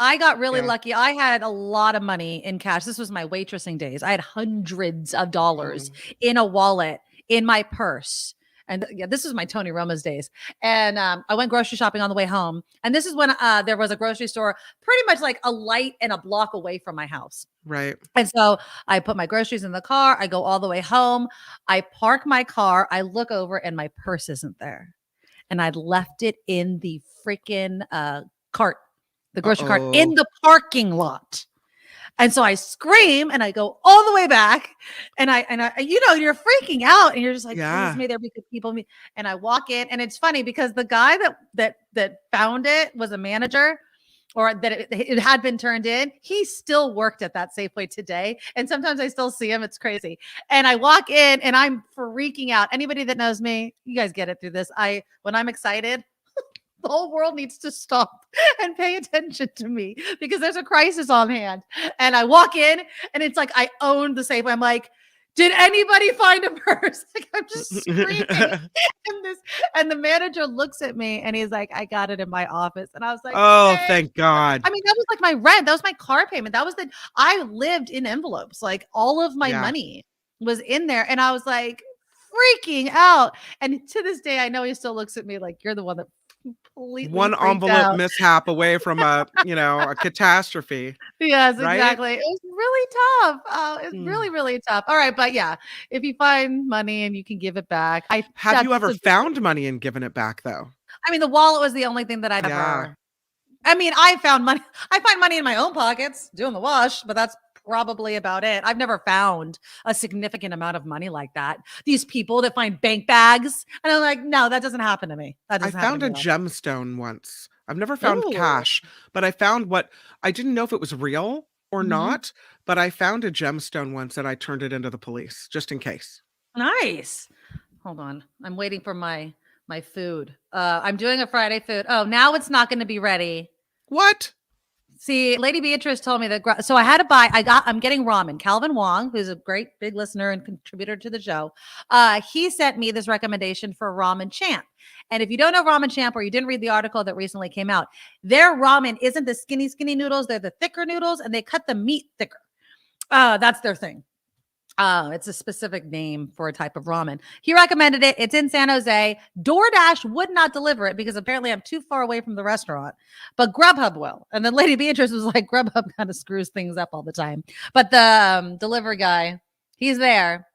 I got really lucky. I had a lot of money in cash. This was my waitressing days. I had hundreds of dollars in a wallet in my purse. And this was my Tony Roma's days. And I went grocery shopping on the way home. And this is when there was a grocery store pretty much like a light and a block away from my house. Right. And so I put my groceries in the car. I go all the way home. I park my car. I look over and my purse isn't there. And I'd left it in the freaking cart. The grocery cart in the parking lot. And so I scream and I go all the way back and I you're freaking out and you're just like, please may there be good people. And I walk in and it's funny because the guy that found it was a manager or that it had been turned in. He still worked at that Safeway today. And sometimes I still see him. It's crazy. And I walk in and I'm freaking out. Anybody that knows me, you guys get it through this. When I'm excited, the whole world needs to stop and pay attention to me because there's a crisis on hand. And I walk in and it's like, I own the Safeway. I'm like, did anybody find a purse? Like, I'm just screaming. And the manager looks at me and he's like, I got it in my office. And I was like, oh, thank God. I mean, that was like my rent. That was my car payment. I lived in envelopes. Like all of my money was in there. And I was like freaking out. And to this day, I know he still looks at me like, you're the one that completely one envelope mishap away from a catastrophe. Yes, right? Exactly. It was really tough. It's really, really tough. All right. But yeah, if you find money and you can give it back. Have you ever found money and given it back though? I mean, the wallet was the only thing that I've ever. I mean, I found money. I find money in my own pockets doing the wash, but that's probably about it. I've never found a significant amount of money like that. These people that find bank bags, and I'm like, no, that doesn't happen to me. I found a gemstone once. I've never found cash, but I found I didn't know if it was real or not, but I found a gemstone once and I turned it into the police just in case. Nice. Hold on. I'm waiting for my food. I'm doing a Friday food. Oh, now it's not going to be ready. What? See, Lady Beatrice told me that. So I had to buy, I'm getting ramen. Calvin Wong, who's a great big listener and contributor to the show. He sent me this recommendation for Ramen Champ. And if you don't know Ramen Champ, or you didn't read the article that recently came out, their ramen isn't the skinny noodles. They're the thicker noodles, and they cut the meat thicker. That's their thing. It's a specific name for a type of ramen. He recommended it. It's in San Jose. DoorDash would not deliver it because apparently I'm too far away from the restaurant, but Grubhub will. And then Lady Beatrice was like, Grubhub kind of screws things up all the time. But the delivery guy, he's there,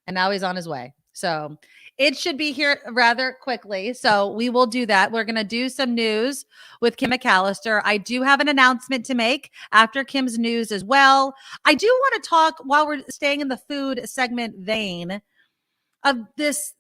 and now he's on his way. So it should be here rather quickly. So we will do that. We're going to do some news with Kim McAllister. I do have an announcement to make after Kim's news as well. I do want to talk, while we're staying in the food segment vein, of this.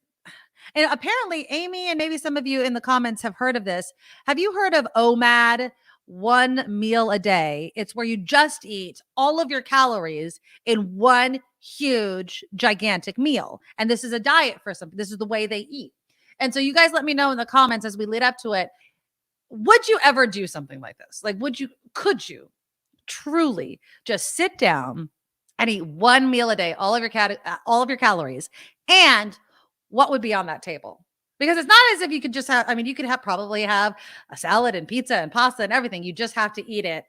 And apparently Amy and maybe some of you in the comments have heard of this. Have you heard of OMAD? 1 meal a day. It's where you just eat all of your calories in one huge, gigantic meal. And this is a diet for some. This is the way they eat. And so you guys let me know in the comments as we lead up to it. Would you ever do something like this? Like, could you truly just sit down and eat 1 meal a day, all of your calories? And what would be on that table? Because it's not as if you could just have, you could probably have a salad and pizza and pasta and everything. You just have to eat it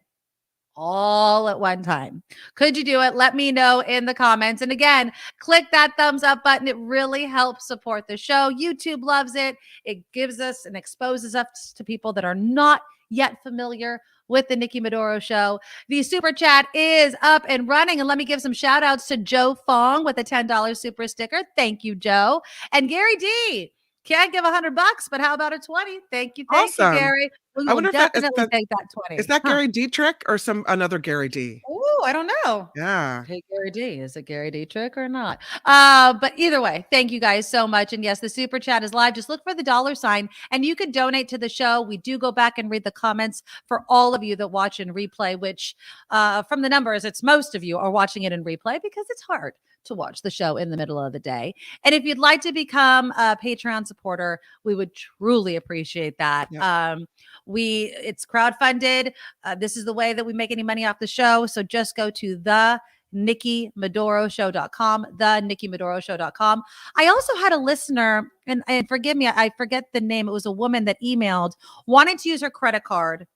all at one time. Could you do it? Let me know in the comments. And again, click that thumbs up button. It really helps support the show. YouTube loves it. It gives us and exposes us to people that are not yet familiar with the Nikki Medoro Show. The super chat is up and running. And let me give some shout outs to Joe Fong with a $10 super sticker. Thank you, Joe. And Gary D. Can't give $100, but how about a 20? Thank you, awesome. Gary. We will definitely take that 20. Is that Gary Dietrich or another Gary D? Oh, I don't know. Yeah. Hey, Gary D. Is it Gary Dietrich or not? But either way, thank you guys so much. And yes, the super chat is live. Just look for the $sign and you can donate to the show. We do go back and read the comments for all of you that watch in replay, which from the numbers, it's most of you are watching it in replay because it's hard to watch the show in the middle of the day. And if you'd like to become a Patreon supporter, we would truly appreciate that. Yep. It's crowdfunded. This is the way that we make any money off the show. So just go to the NikkiMedoroShow.com, NikkiMedoroShow.com. I also had a listener, and forgive me, I forget the name. It was a woman that emailed wanting to use her credit card.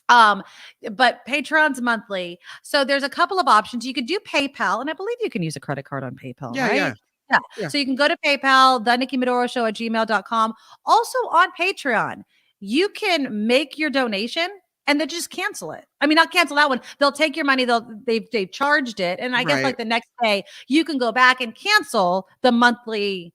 But Patreon's monthly. So there's a couple of options. You could do PayPal, and I believe you can use a credit card on PayPal, right? Yeah. So you can go to PayPal, the NikkiMedoroShow@gmail.com. Also on Patreon, you can make your donation and then just cancel it. Not cancel that one. They'll take your money. They've charged it. And I guess like the next day you can go back and cancel the monthly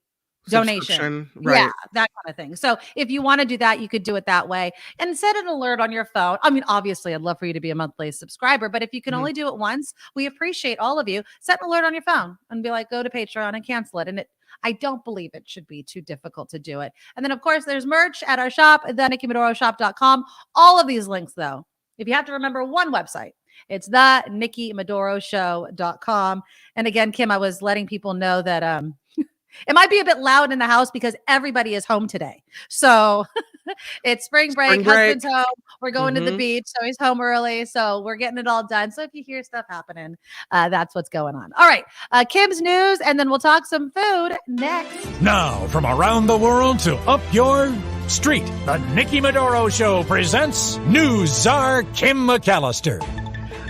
donation. Right. Yeah, that kind of thing. So if you want to do that, you could do it that way and set an alert on your phone. Obviously I'd love for you to be a monthly subscriber, but if you can only do it once, we appreciate all of you. Set an alert on your phone and be like, go to Patreon and cancel it. And I don't believe it should be too difficult to do it. And then of course there's merch at our shop, the NikkiMedoroShop.com. All of these links though, if you have to remember one website, it's the NikkiMedoroShow.com. And again, Kim, I was letting people know that, It might be a bit loud in the house because everybody is home today. So it's spring break. Husband's home. We're going to the beach. So he's home early. So we're getting it all done. So if you hear stuff happening, that's what's going on. All right. Kim's news, and then we'll talk some food next. Now, from around the world to up your street, the Nikki Medoro Show presents News Czar Kim McAllister.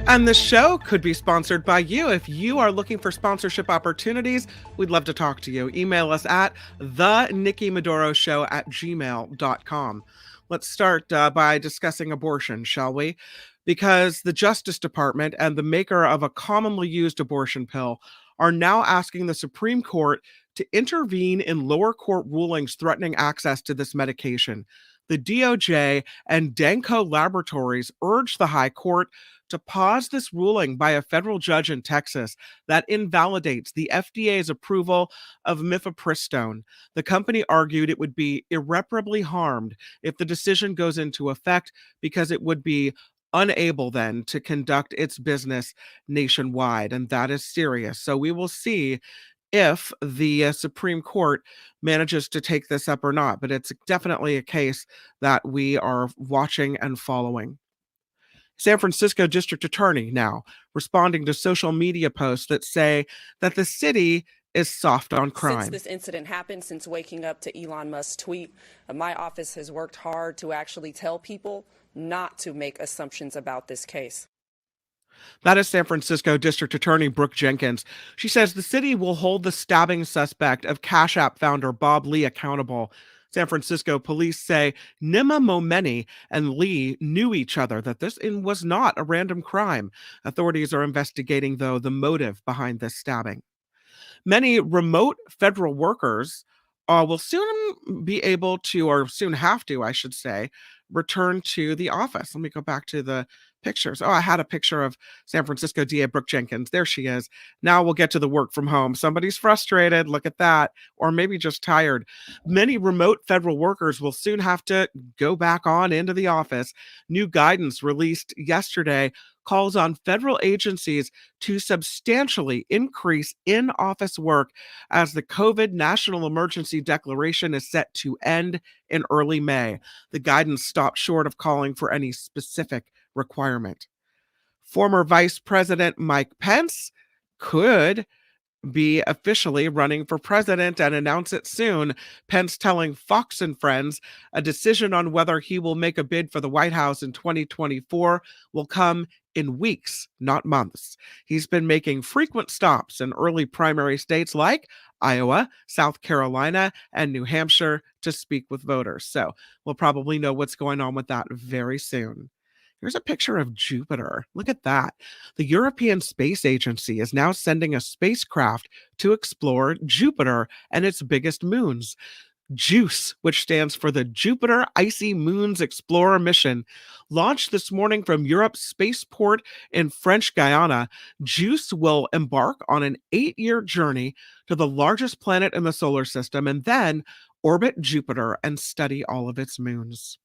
And the show could be sponsored by you. If you are looking for sponsorship opportunities, we'd love to talk to you. Email us at thenikkimedoroshow@gmail.com. Let's start by discussing abortion, shall we? Because the Justice Department and the maker of a commonly used abortion pill are now asking the Supreme Court to intervene in lower court rulings threatening access to this medication. The DOJ and Danco Laboratories urged the High Court to pause this ruling by a federal judge in Texas that invalidates the FDA's approval of mifepristone. The company argued it would be irreparably harmed if the decision goes into effect because it would be unable then to conduct its business nationwide, and that is serious. So we will see if the Supreme Court manages to take this up or not, but it's definitely a case that we are watching and following. San Francisco District Attorney now responding to social media posts that say that the city is soft on crime. Since this incident happened, since waking up to Elon Musk's tweet, my office has worked hard to actually tell people not to make assumptions about this case. That is San Francisco District Attorney Brooke Jenkins. She says the city will hold the stabbing suspect of Cash App founder Bob Lee accountable. San Francisco police say Nima Momeni and Lee knew each other, that this was not a random crime. Authorities are investigating, though, the motive behind this stabbing. Many remote federal workers will soon be able to, or soon have to, I should say, return to the office. Let me go back to the pictures. Oh, I had a picture of San Francisco DA Brooke Jenkins. There she is. Now we'll get to the work from home. Somebody's frustrated. Look at that. Or maybe just tired. Many remote federal workers will soon have to go back on into the office. New guidance released yesterday calls on federal agencies to substantially increase in-office work as the COVID national emergency declaration is set to end in early May. The guidance stopped short of calling for any specific requirement. Former Vice President Mike Pence could be officially running for president and announce it soon. Pence telling Fox and Friends a decision on whether he will make a bid for the White House in 2024 will come in weeks, not months. He's been making frequent stops in early primary states like Iowa, South Carolina, and New Hampshire to speak with voters. So we'll probably know what's going on with that very soon. Here's a picture of Jupiter. Look at that. The European Space Agency is now sending a spacecraft to explore Jupiter and its biggest moons. JUICE, which stands for the Jupiter Icy Moons Explorer mission, launched this morning from Europe's spaceport in French Guiana. JUICE will embark on an 8-year journey to the largest planet in the solar system and then orbit Jupiter and study all of its moons.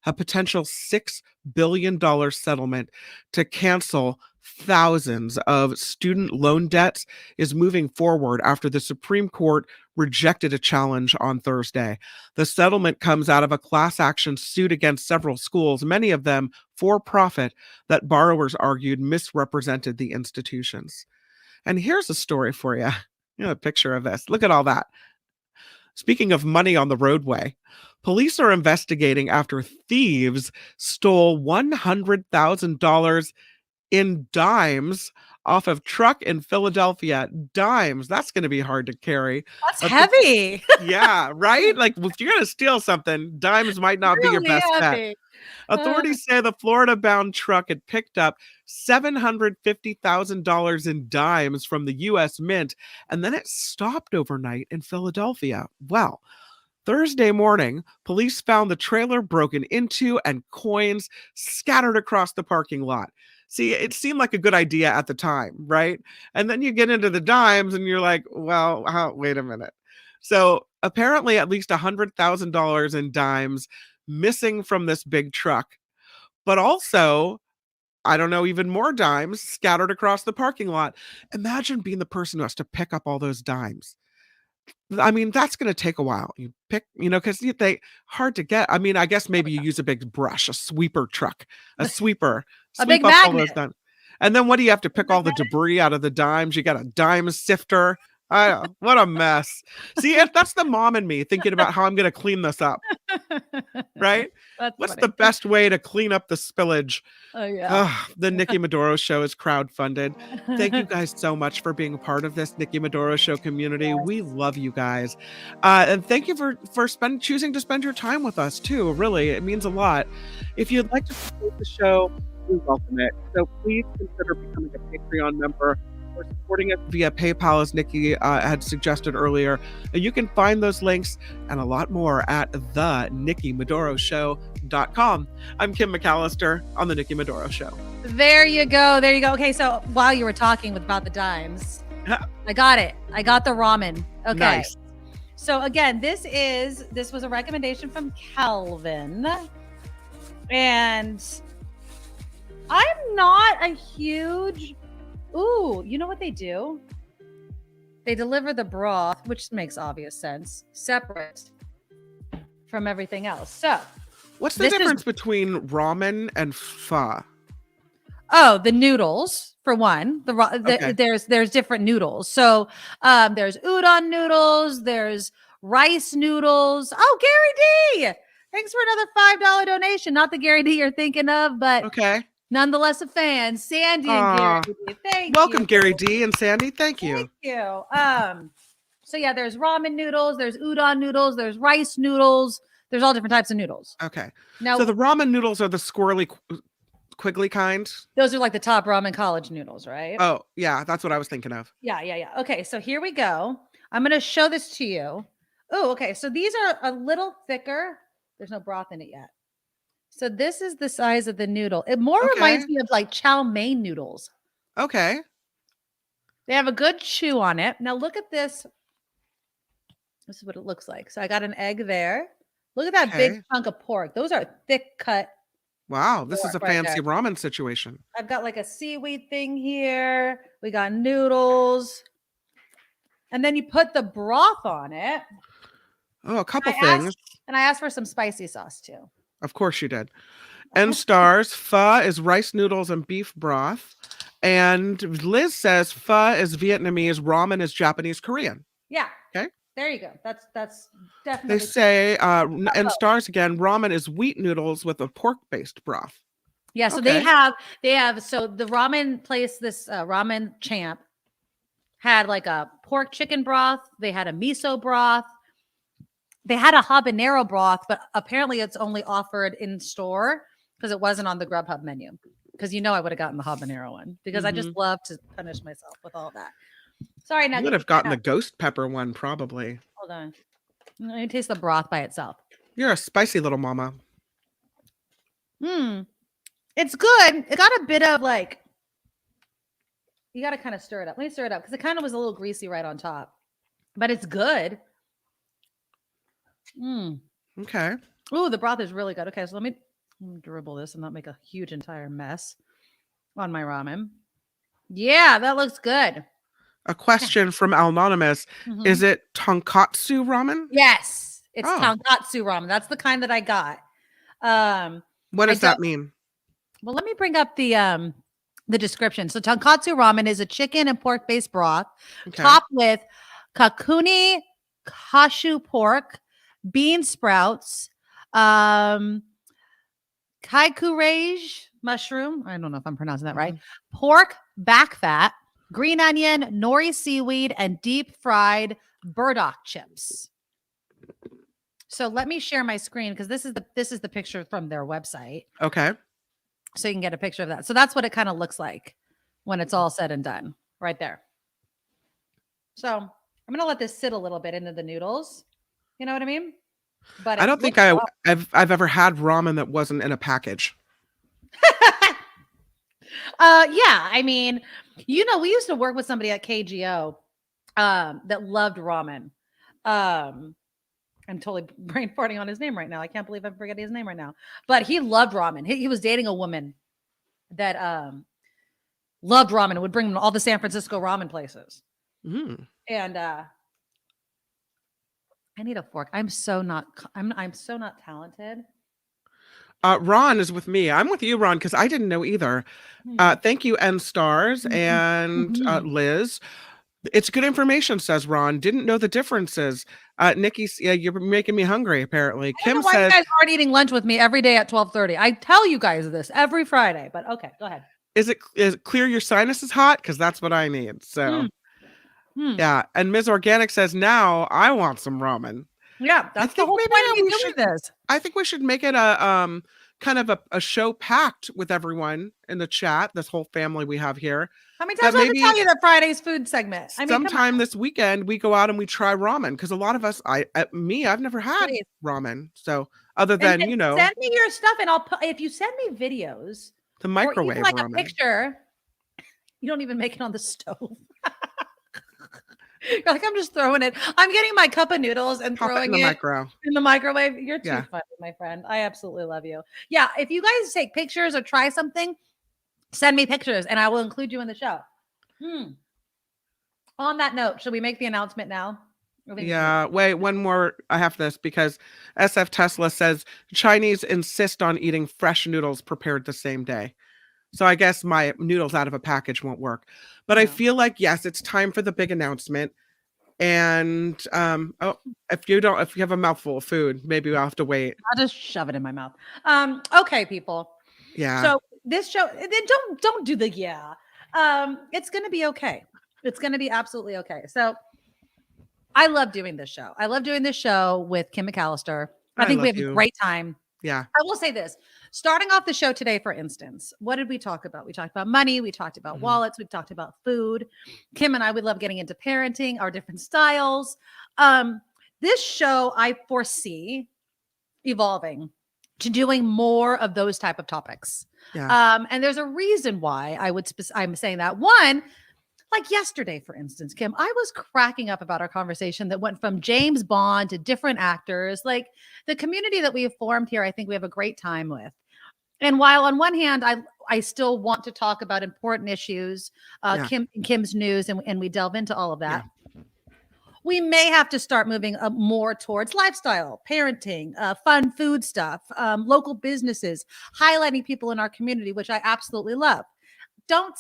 A potential $6 billion settlement to cancel thousands of student loan debts is moving forward after the Supreme Court rejected a challenge on Thursday. The settlement comes out of a class action suit against several schools, many of them for profit, that borrowers argued misrepresented the institutions. And here's a story for you. A picture of this. Look at all that. Speaking of money on the roadway, police are investigating after thieves stole $100,000 in dimes off of truck in Philadelphia. Dimes, that's going to be hard to carry. That's heavy. Yeah, right? Like if you're going to steal something, dimes might not be your best bet. Authorities say the Florida-bound truck had picked up $750,000 in dimes from the U.S. Mint, and then it stopped overnight in Philadelphia. Well, Thursday morning, police found the trailer broken into and coins scattered across the parking lot. See, it seemed like a good idea at the time, right? And then you get into the dimes and you're like, well, wait a minute. So apparently at least $100,000 in dimes missing from this big truck, but also, I don't know, even more dimes scattered across the parking lot. Imagine being the person who has to pick up all those dimes. I mean, that's going to take a while. You pick, because they hard to get. I mean, I guess maybe you use a big brush, a sweeper truck, a sweeper, A big sweep up all those magnet. done. And then what do you have to pick all the debris out of the dimes? You got a dime sifter. What a mess. See, if that's the mom in me thinking about how I'm going to clean this up, right? What's funny. the best way to clean up the spillage? Oh, yeah. The Nikki Medoro Show is crowdfunded. Thank you guys so much for being a part of this Nikki Medoro Show community. Yes. We love you guys. And thank you for choosing to spend your time with us too. Really, it means a lot. If you'd like to support the show, we welcome it. So please consider becoming a Patreon member or supporting us via PayPal, as Nikki had suggested earlier. And you can find those links and a lot more at thenikkimedoroshow.com. I'm Kim McAllister on the Nikki Medoro Show. There you go. There you go. Okay, so while you were talking about the dimes, I got it. I got the ramen. Okay. Nice. So again, this was a recommendation from Calvin. And I'm not a huge... Ooh, you know what they do? They deliver the broth, which makes obvious sense, separate from everything else. So, what's the difference between ramen and pho? Oh, the noodles for one. Okay. There's different noodles. So, there's udon noodles. There's rice noodles. Oh, Gary D! Thanks for another $5 donation. Not the Gary D you're thinking of, but okay. Nonetheless a fan. Sandy and Gary D. Thank Welcome, you. Gary D and Sandy. Thank you. Thank you. So yeah, there's ramen noodles, there's udon noodles, there's rice noodles, there's all different types of noodles. Okay. Now, so the ramen noodles are the squirrely, quiggly kind? Those are like the top ramen college noodles, right? Oh, yeah, that's what I was thinking of. Yeah. Okay, so here we go. I'm going to show this to you. Oh, okay. So these are a little thicker. There's no broth in it yet. So this is the size of the noodle. It more reminds me of like chow mein noodles. Okay. They have a good chew on it. Now look at this. This is what it looks like. So I got an egg there. Look at that big chunk of pork. Those are thick cut. Wow, this is a fancy there. ramen situation. I've got like a seaweed thing here. We got noodles. And then you put the broth on it. Oh, a couple things. And I asked for some spicy sauce too. Of course you did. And stars, pho is rice noodles and beef broth. And Liz says pho is Vietnamese, ramen is Japanese Korean. Yeah. Okay. There you go. That's definitely. They say, and stars again, ramen is wheat noodles with a pork-based broth. Yeah. So they have. So the ramen place, this ramen champ, had like a pork chicken broth. They had a miso broth. They had a habanero broth, but apparently it's only offered in store because it wasn't on the Grubhub menu. Because I would have gotten the habanero one because I just love to punish myself with all that. Sorry, now you would have gotten the ghost pepper one probably. Hold on, let me taste the broth by itself. You're a spicy little mama. It's good. It got a bit of like. You got to kind of stir it up. Let me stir it up because it kind of was a little greasy right on top, but it's good. Okay. Oh, the broth is really good. Okay, so let me dribble this and not make a huge entire mess on my ramen. Yeah, that looks good. A question from Anonymous. Is it tonkatsu ramen? Yes, it's tonkatsu ramen. That's the kind that I got. What does that mean? Well, let me bring up the description. So tonkatsu ramen is a chicken and pork-based broth topped with kakuni kashu pork, bean sprouts, kaikurage mushroom. I don't know if I'm pronouncing that right. Pork back fat, green onion, nori seaweed, and deep fried burdock chips. So let me share my screen because this is the picture from their website. Okay. So you can get a picture of that. So that's what it kind of looks like when it's all said and done right there. So I'm going to let this sit a little bit into the noodles. You know what I mean? But I don't think I've ever had ramen that wasn't in a package. Yeah. I mean, we used to work with somebody at KGO that loved ramen. I'm totally brain farting on his name right now. I can't believe I'm forgetting his name right now. But he loved ramen. He was dating a woman that loved ramen and would bring him to all the San Francisco ramen places. And I need a fork. I'm so not talented. Ron is with me. I'm with you, Ron, because I didn't know either. Thank you, N Stars and Liz. It's good information, says Ron. Didn't know the differences. Nikki, you're making me hungry, apparently. I don't know why you guys aren't eating lunch with me every day at 12:30. I tell you guys this every Friday, but okay, go ahead. Is it clear your sinus is hot? Because that's what I need. So, yeah. And Ms. Organic says, now I want some ramen. Yeah, that's the whole point of me doing this. I think we should make it a kind of a show packed with everyone in the chat, this whole family we have here. How many times do I have to tell you that Friday's food segment? I mean, sometime this weekend we go out and we try ramen, because a lot of us, I've never had ramen. So other than, send me your stuff, and if you send me videos, the microwave or even ramen. A picture, you don't even make it on the stove. You're like, I'm just throwing it. I'm getting my cup of noodles and throwing it in the microwave. You're too funny, my friend. I absolutely love you. Yeah, if you guys take pictures or try something, send me pictures and I will include you in the show. On that note, should we make the announcement now? Yeah, wait, one more. I have this because SF Tesla says Chinese insist on eating fresh noodles prepared the same day. So I guess my noodles out of a package won't work. But I feel like, yes, it's time for the big announcement. And if you have a mouthful of food, maybe we'll have to wait. I'll just shove it in my mouth. Okay, people. Yeah. So this show, don't do the it's going to be okay. It's going to be absolutely okay. So I love doing this show. I love doing this show with Kim McAllister. I think we have a great time. Yeah. I will say this. Starting off the show today, for instance, what did we talk about? We talked about money. We talked about wallets. We talked about food. Kim and I would love getting into parenting, our different styles. This show, I foresee evolving to doing more of those type of topics. Yeah. And there's a reason why I'm saying that. One, like yesterday, for instance, Kim, I was cracking up about our conversation that went from James Bond to different actors. Like the community that we have formed here, I think we have a great time with. And while on one hand, I still want to talk about important issues, Kim's news, and we delve into all of that. Yeah. We may have to start moving more towards lifestyle, parenting, fun food stuff, local businesses, highlighting people in our community, which I absolutely love. Don't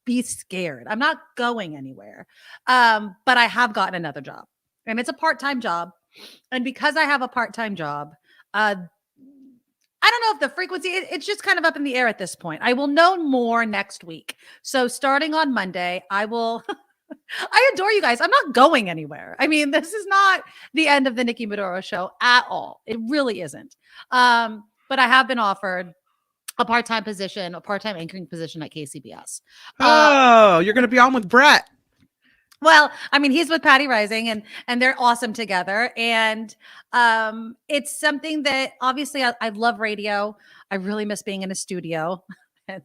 be scared. I'm not going anywhere. But I have gotten another job, and it's a part-time job. And because I have a part-time job, I don't know if the frequency, it's just kind of up in the air at this point. I will know more next week. So starting on Monday, I will, I adore you guys. I'm not going anywhere. I mean, this is not the end of the Nikki Medoro Show at all. It really isn't. But I have been offered a part-time position, a part-time anchoring position at KCBS. You're going to be on with Brett. Well, I mean, he's with Patty Rising and they're awesome together. And it's something that obviously I love radio. I really miss being in a studio. I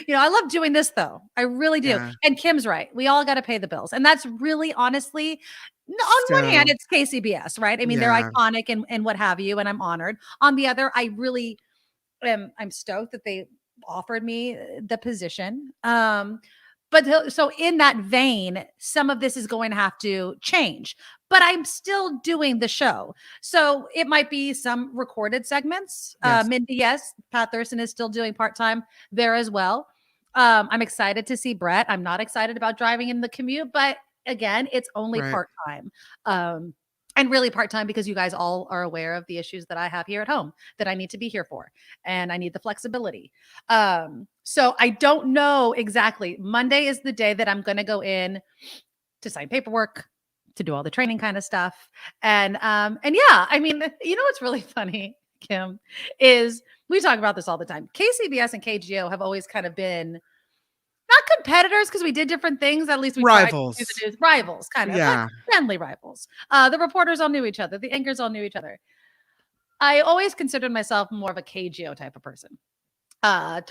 love doing this though. I really do. Yeah. And Kim's right. We all got to pay the bills. And that's really honestly, on one hand, it's KCBS, right? I mean, they're iconic and what have you. And I'm honored. On the other, I'm stoked that they offered me the position. But so in that vein, some of this is going to have to change, but I'm still doing the show. So it might be some recorded segments. Yes. Mindy, yes. Pat Thurston is still doing part-time there as well. I'm excited to see Brett. I'm not excited about driving in the commute, but again, it's only part-time. And really part-time because you guys all are aware of the issues that I have here at home that I need to be here for. And I need the flexibility. So I don't know exactly. Monday is the day that I'm going to go in to sign paperwork, to do all the training kind of stuff. And yeah, I mean, what's really funny, Kim, is we talk about this all the time. KCBS and KGO have always kind of been not competitors because we did different things. At least we rivals, rivals, kind of like friendly rivals. The reporters all knew each other. The anchors all knew each other. I always considered myself more of a KGO type of person. Talk,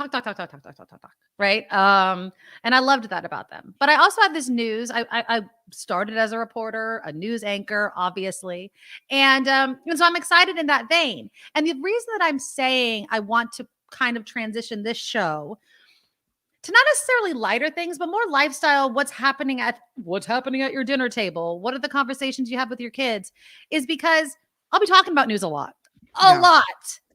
right? And I loved that about them. But I also have this news. I started as a reporter, a news anchor, obviously, and so I'm excited in that vein. And the reason that I'm saying I want to kind of transition this show to not necessarily lighter things, but more lifestyle, what's happening at your dinner table, what are the conversations you have with your kids, is because I'll be talking about news a lot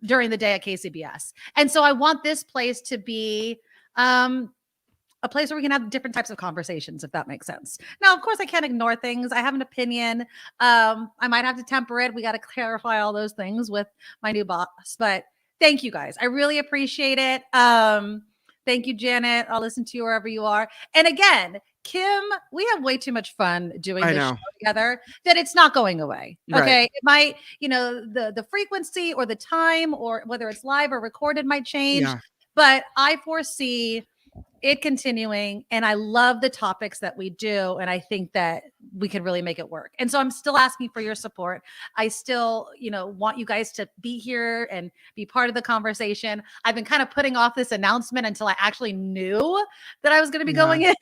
during the day at KCBS. And so I want this place to be a place where we can have different types of conversations, if that makes sense. Now, of course, I can't ignore things. I have an opinion. I might have to temper it. We got to clarify all those things with my new boss. But thank you guys. I really appreciate it. Thank you, Janet. I'll listen to you wherever you are. And again, Kim, we have way too much fun doing this show together that it's not going away. Okay. Right. It might, the frequency or the time or whether it's live or recorded might change, but I foresee it continuing. And I love the topics that we do. And I think that we can really make it work. And so I'm still asking for your support. I still, want you guys to be here and be part of the conversation. I've been kind of putting off this announcement until I actually knew that I was going to be going in.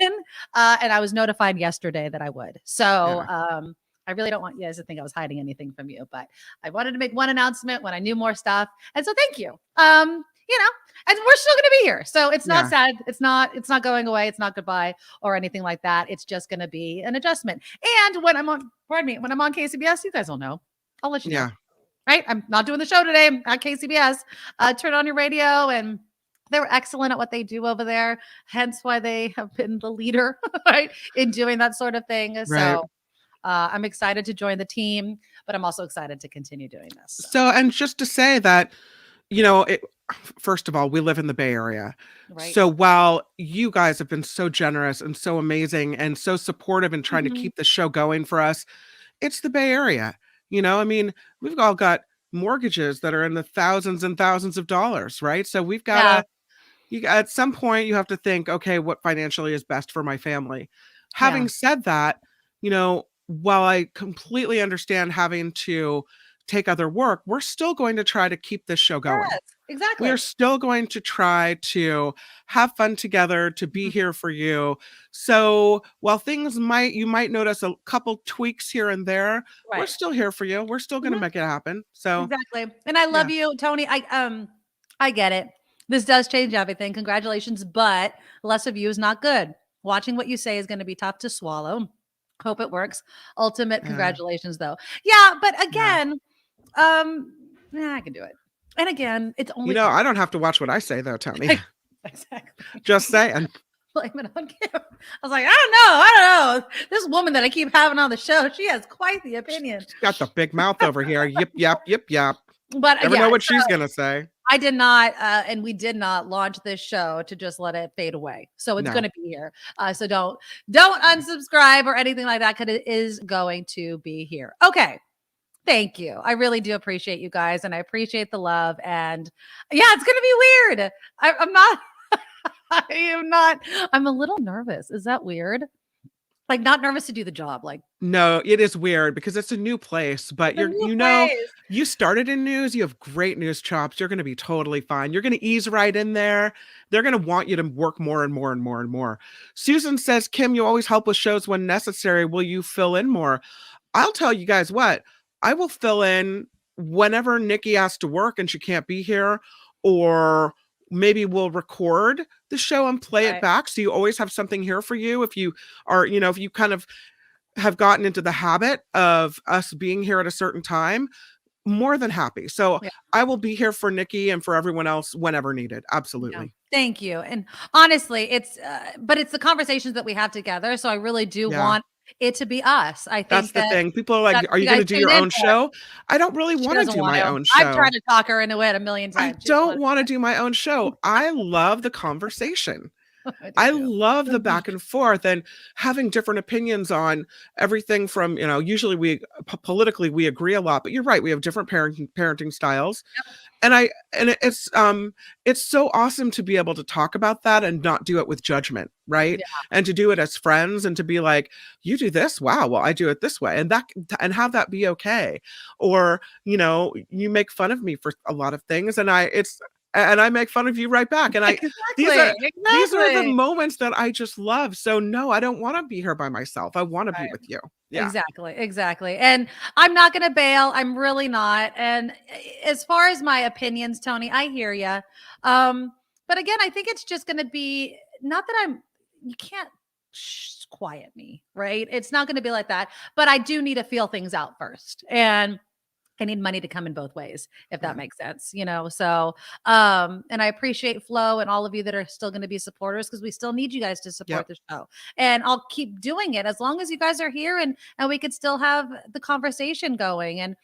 And I was notified yesterday that I would. So, I really don't want you guys to think I was hiding anything from you, but I wanted to make one announcement when I knew more stuff. And so thank you. And we're still going to be here. So it's not sad. It's not going away. It's not goodbye or anything like that. It's just going to be an adjustment. And when I'm on KCBS, you guys will know. I'll let you know. Right? I'm not doing the show today. I'm at KCBS. Turn on your radio, and they're excellent at what they do over there. Hence why they have been the leader, right, in doing that sort of thing. Right. So I'm excited to join the team, but I'm also excited to continue doing this. So, and just to say that, first of all, we live in the Bay Area. Right. So while you guys have been so generous and so amazing and so supportive in trying to keep the show going for us, it's the Bay Area. We've all got mortgages that are in the thousands and thousands of dollars, right? So we've got at some point you have to think, okay, what financially is best for my family? Having said that, while I completely understand having to take other work, we're still going to try to keep this show going. Yes, exactly. We're still going to try to have fun together, to be here for you. So while you might notice a couple tweaks here and there, we're still here for you. We're still going to make it happen. So exactly. And I love you, Tony. I get it. This does change everything. Congratulations, but less of you is not good. Watching what you say is going to be tough to swallow. Hope it works. Ultimate congratulations, though. Yeah, but again, I can do it. And again, it's only I don't have to watch what I say though, Tony. Exactly. Just saying. Blame it on Kim. I was like, I don't know. This woman that I keep having on the show, she has quite the opinion. She's got the big mouth over here. Yip, yap, yip, yap. But never know what she's gonna say. I did not, and we did not launch this show to just let it fade away. So it's going to be here. So don't unsubscribe or anything like that, because it is going to be here. Okay. Thank you. I really do appreciate you guys, and I appreciate the love. And it's going to be weird. I'm a little nervous. Is that weird? Like, not nervous to do the job. Like, no, it is weird because it's a new place, but you started in news. You have great news chops. You're going to be totally fine. You're going to ease right in there. They're going to want you to work more and more and more and more. Susan says, Kim, you always help with shows when necessary. Will you fill in more? I'll tell you guys what, I will fill in whenever Nikki has to work and she can't be here, or maybe we'll record the show and play it back. So you always have something here for you. If you are, if you kind of have gotten into the habit of us being here at a certain time, more than happy. So I will be here for Nikki and for everyone else whenever needed. Absolutely. Yeah. Thank you. And honestly, it's the conversations that we have together. So I really do want it to be us. I think that's the thing. People are like, are you going to do your own show? I don't really want to do my own show. I've tried to talk her into it a million times. I don't want to do my own show. I love the conversation. I love the back and forth and having different opinions on everything from, usually we politically we agree a lot, but you're right. We have different parenting styles. Yep. And it's so awesome to be able to talk about that and not do it with judgment, right? Yeah. And to do it as friends and to be like, you do this, wow, well, I do it this way, and have that be okay. Or, you make fun of me for a lot of things, and I make fun of you right back. And these are the moments that I just love. So no, I don't want to be here by myself. I want to be with you. Yeah. Exactly. And I'm not going to bail. I'm really not. And as far as my opinions, Tony, I hear you. But again, I think it's just going to be not that you can't quiet me, right? It's not going to be like that, but I do need to feel things out first. And I need money to come in both ways, if that makes sense, So, and I appreciate Flo and all of you that are still going to be supporters, because we still need you guys to support the show. And I'll keep doing it as long as you guys are here and we could still have the conversation going. And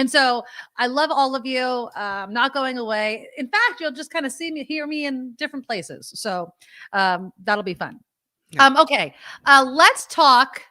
so I love all of you. I'm not going away. In fact, you'll just kind of hear me in different places. So that'll be fun. Okay. Let's talk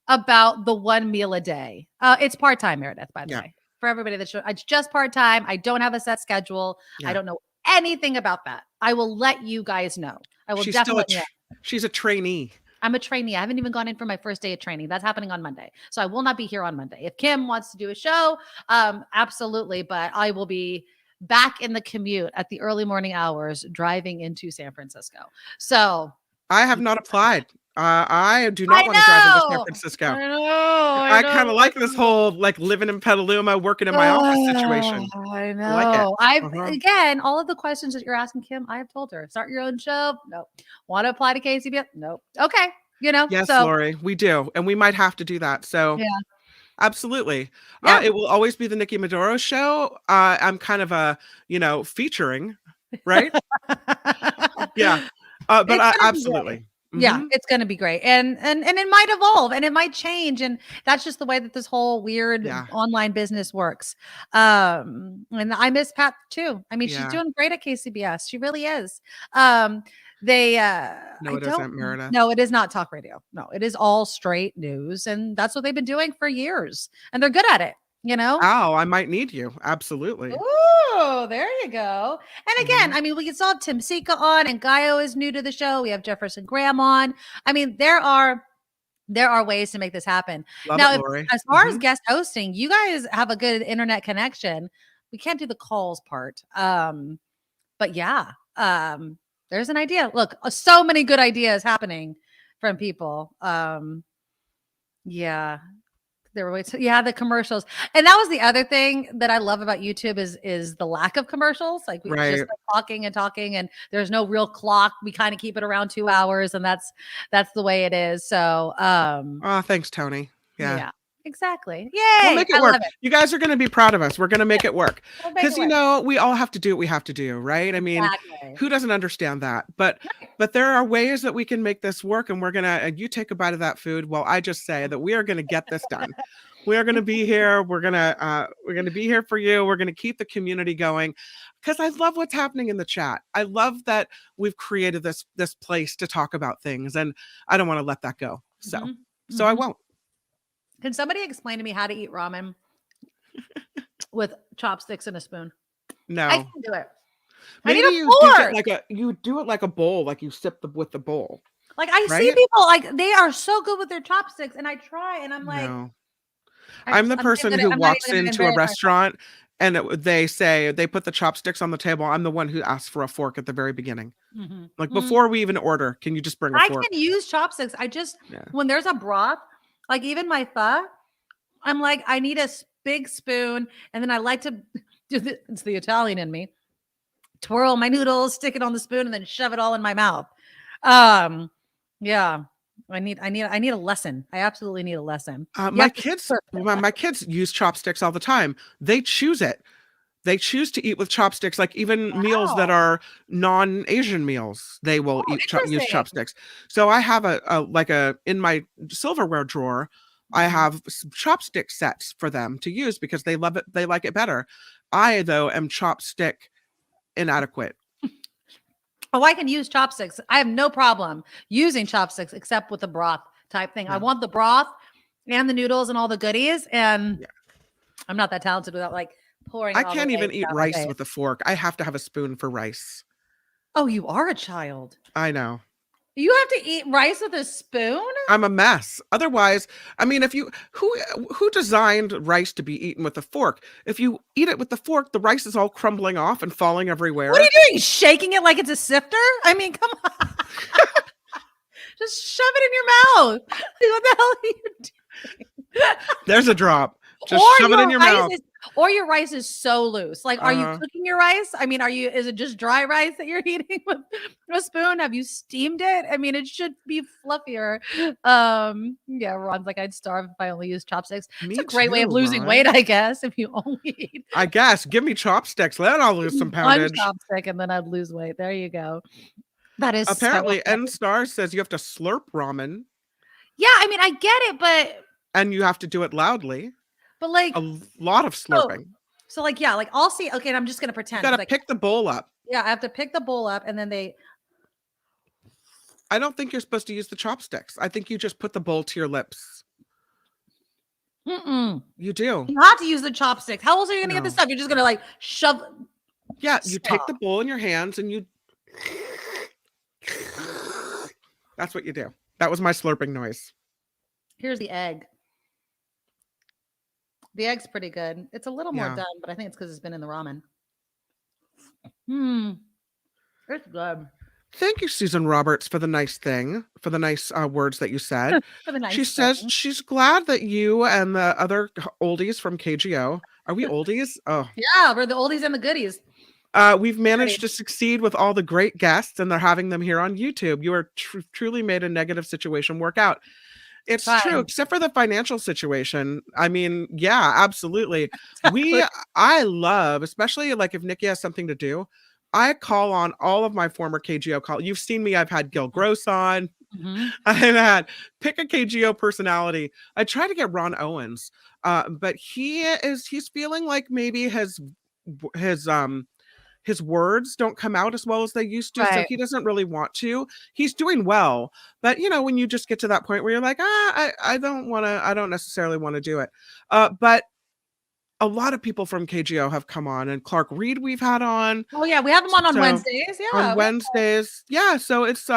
about the 1 meal a day. It's part-time, Meredith, by the way. For everybody that's it's just part-time. I don't have a set schedule. I don't know anything about that. I will let you guys know. I will definitely. She's a trainee. I'm a trainee. I haven't even gone in for my first day of training. That's happening on Monday. So I will not be here on Monday. If Kim wants to do a show, absolutely. But I will be back in the commute at the early morning hours driving into San Francisco. So I have not applied. I do not want to drive into San Francisco. I kind of like this whole living in Petaluma, working in my office situation. I know. I like it. Again, all of the questions that you're asking Kim, I have told her. Start your own show? Nope. Want to apply to KCBS? Nope. Okay. Yes, Lori, we do. And we might have to do that. So absolutely. It will always be the Nikki Medoro Show. I'm kind of featuring, right? But absolutely. Yeah, it's going to be great. And it might evolve and it might change. And that's just the way that this whole weird online business works. And I miss Pat too. I mean, she's doing great at KCBS. She really is. No, it isn't, Meredith. No, it is not talk radio. No, it is all straight news. And that's what they've been doing for years. And they're good at it. Oh, I might need you. Absolutely. Oh, there you go. And again, I mean, we can still have Tim Sika on, and Gaio is new to the show. We have Jefferson Graham on. I mean, there are ways to make this happen. As far as guest hosting, you guys have a good internet connection. We can't do the calls part. But yeah, there's an idea. Look, so many good ideas happening from people. There were the commercials. And that was the other thing that I love about YouTube is the lack of commercials. Like we just talking and there's no real clock. We kind of keep it around 2 hours, and that's the way it is. So thanks, Tony. Yeah. Exactly. Yay. We'll make it work. You guys are going to be proud of us. We're going to make it work. Because we all have to do what we have to do, right? I mean, who doesn't understand that? But there are ways that we can make this work, and you take a bite of that food. Well, I just say that we are going to get this done. We are going to be here. We're going to be here for you. We're going to keep the community going, because I love what's happening in the chat. I love that we've created this place to talk about things, and I don't want to let that go. So I won't. Can somebody explain to me how to eat ramen with chopsticks and a spoon? No, I can do it. Maybe I need a fork. You do it like a bowl, like you sip with the bowl. Like I see people they are so good with their chopsticks, and I try, and I'm like, no. I'm the person who walks into a restaurant and they put the chopsticks on the table. I'm the one who asks for a fork at the very beginning. Before we even order, can you just bring a fork? I can use chopsticks. When there's a broth. Like even my pho, I'm like, I need a big spoon. And then I like to do it's the Italian in me. Twirl my noodles, stick it on the spoon, and then shove it all in my mouth. Yeah. I need a lesson. I absolutely need a lesson. My kids use chopsticks all the time. They choose it. They choose to eat with chopsticks, like even meals that are non-Asian meals, they will use chopsticks. So I have in my silverware drawer, I have chopstick sets for them to use because they love it. They like it better. I, though, am chopstick inadequate. Oh, I can use chopsticks. I have no problem using chopsticks except with the broth type thing. I want the broth and the noodles and all the goodies. And I'm not that talented without pouring. I can't even eat rice with a fork. I have to have a spoon for rice. Oh, you are a child. I know. You have to eat rice with a spoon? I'm a mess. Otherwise, I mean, who designed rice to be eaten with a fork? If you eat it with the fork, the rice is all crumbling off and falling everywhere. What are you doing? Shaking it like it's a sifter? I mean, come on. Just shove it in your mouth. What the hell are you doing? There's a drop. Just shove it in your mouth. Or your rice is so loose. Like, are you cooking your rice? I mean, is it just dry rice that you're eating with a spoon? Have you steamed it? I mean, it should be fluffier. Yeah, Ron's like, I'd starve if I only used chopsticks. It's a great way of losing weight, I guess, if you only eat. I guess. Give me chopsticks. Then I'll lose some poundage. One chopstick and then I'd lose weight. There you go. That is apparently N Star says you have to slurp ramen. Yeah, I mean, I get it, but and you have to do it loudly. But like a lot of slurping. So like, yeah, like I'll see. Okay, and I'm just gonna pretend. You gotta pick the bowl up. Yeah, I have to pick the bowl up, and then I don't think you're supposed to use the chopsticks. I think you just put the bowl to your lips. You do. You have to use the chopsticks. How else are you gonna get this stuff? You're just gonna like shove. Yeah, you take the bowl in your hands and you. That's what you do. That was my slurping noise. Here's the egg. The egg's pretty good. It's a little more done, but I think it's because it's been in the ramen. It's good. Thank you, Susan Roberts, for the nice words that you said. She says she's glad that you and the other oldies from KGO, are we oldies? Oh. Yeah, we're the oldies and the goodies. We've managed to succeed with all the great guests, and they're having them here on YouTube. You are truly made a negative situation work out. It's true, except for the financial situation. I mean, yeah, absolutely. I love, especially like if Nikki has something to do, I call on all of my former KGO call. You've seen me. I've had Gil Gross on. I've had pick a KGO personality. I try to get Ron Owens, but he's feeling like maybe his words don't come out as well as they used to. So he doesn't really want to. He's doing well. But when you just get to that point where you're like, I don't necessarily want to do it. But a lot of people from KGO have come on, and Clark Reed we've had on. Oh yeah, we have him on Wednesdays. Yeah. On Wednesdays. Yeah. So it's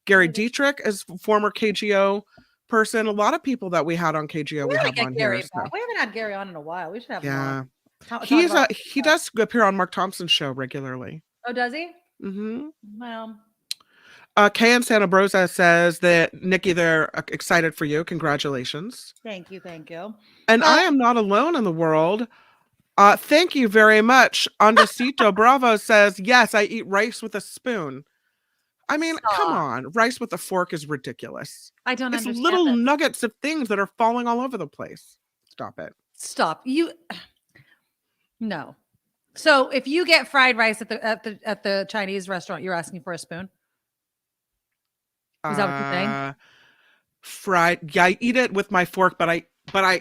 Gary Dietrich is former KGO person. A lot of people that we had on KGO we have on Gary here. So. We haven't had Gary on in a while. We should have him on. He does appear on Mark Thompson's show regularly. Oh, does he? Mm-hmm. Well, Kay in Santa Rosa says that Nikki, they're excited for you. Congratulations. Thank you. And I am not alone in the world. Thank you very much. Andresito Bravo says, yes, I eat rice with a spoon. I mean, come on. Rice with a fork is ridiculous. I don't understand. It's little nuggets of things that are falling all over the place. Stop it. Stop. No. So if you get fried rice at the Chinese restaurant, you're asking for a spoon? Is that what you're saying? Fried. Yeah, I eat it with my fork, but I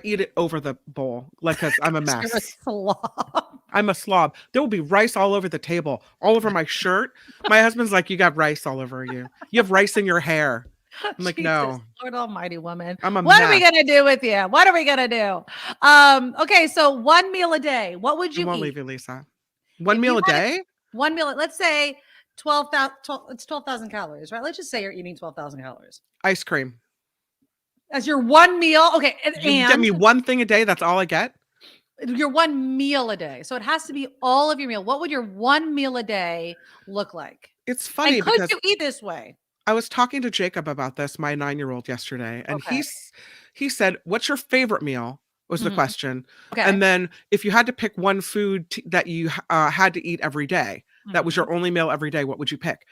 eat it over the bowl, like, because I'm a mess. You're a slob. I'm a slob. There will be rice all over the table, all over my shirt. My husband's like, you got rice all over you. You have rice in your hair. I'm like, no. Lord Almighty, woman. I'm a what mess. are we gonna do with you? What are we gonna do? Okay, so one meal a day. What would you eat? I won't leave you, Lisa. One meal a day? One meal. Let's say 12,000. It's 12,000 calories, right? Let's just say you're eating 12,000 calories. Ice cream. As your one meal. Okay, and get me one thing a day. That's all I get. Your one meal a day. So it has to be all of your meal. What would your one meal a day look like? It's funny. And could you eat this way? I was talking to Jacob about this, my 9-year-old, yesterday, and he said, "What's your favorite meal?" was the question. Okay. And then if you had to pick one food that you had to eat every day, that was your only meal every day, what would you pick?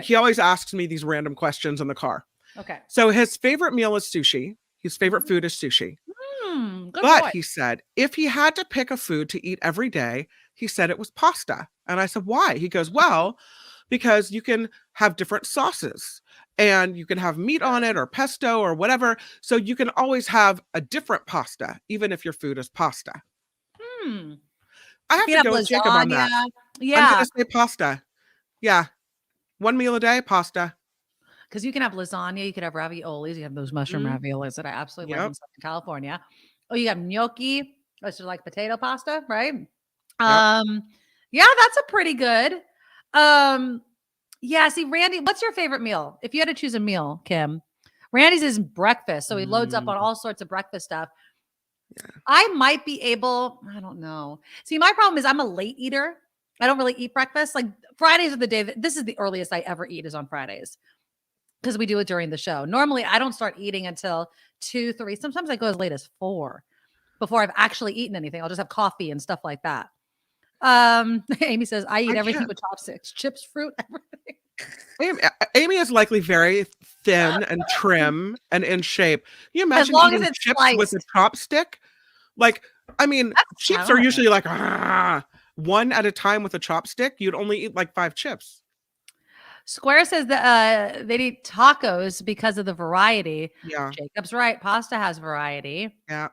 He always asks me these random questions in the car. Okay. So his favorite meal is sushi. His favorite food is sushi. Good but boy. He said, if he had to pick a food to eat every day, he said it was pasta. And I said, why? He goes, well, because you can have different sauces and you can have meat on it or pesto or whatever. So you can always have a different pasta, even if your food is pasta. I have to go with Jacob on that. Yeah. I'm going to say pasta. Yeah. One meal a day, pasta. Because you can have lasagna, you could have raviolis. You have those mushroom raviolis that I absolutely love in Southern California. Oh, you have gnocchi, which is like potato pasta, right? Yeah, that's a pretty good. Yeah, see, Randy, what's your favorite meal? If you had to choose a meal, Kim, Randy's is breakfast. So he loads up on all sorts of breakfast stuff. Yeah. I might be able, I don't know. See, my problem is I'm a late eater. I don't really eat breakfast. Like Fridays are the day this is the earliest I ever eat is on Fridays. Because we do it during the show. Normally, I don't start eating until 2, 3. Sometimes I go as late as 4. before I've actually eaten anything. I'll just have coffee and stuff like that. Amy says, I eat everything with chopsticks, chips, fruit, everything. Amy is likely very thin and trim and in shape. Can you imagine long as eating it's chips sliced. with a chopstick? Like, I mean, chips are usually like one at a time with a chopstick. You'd only eat like 5 chips. Square says that they'd eat tacos because of the variety. Yeah. Jacob's right. Pasta has variety. Yeah.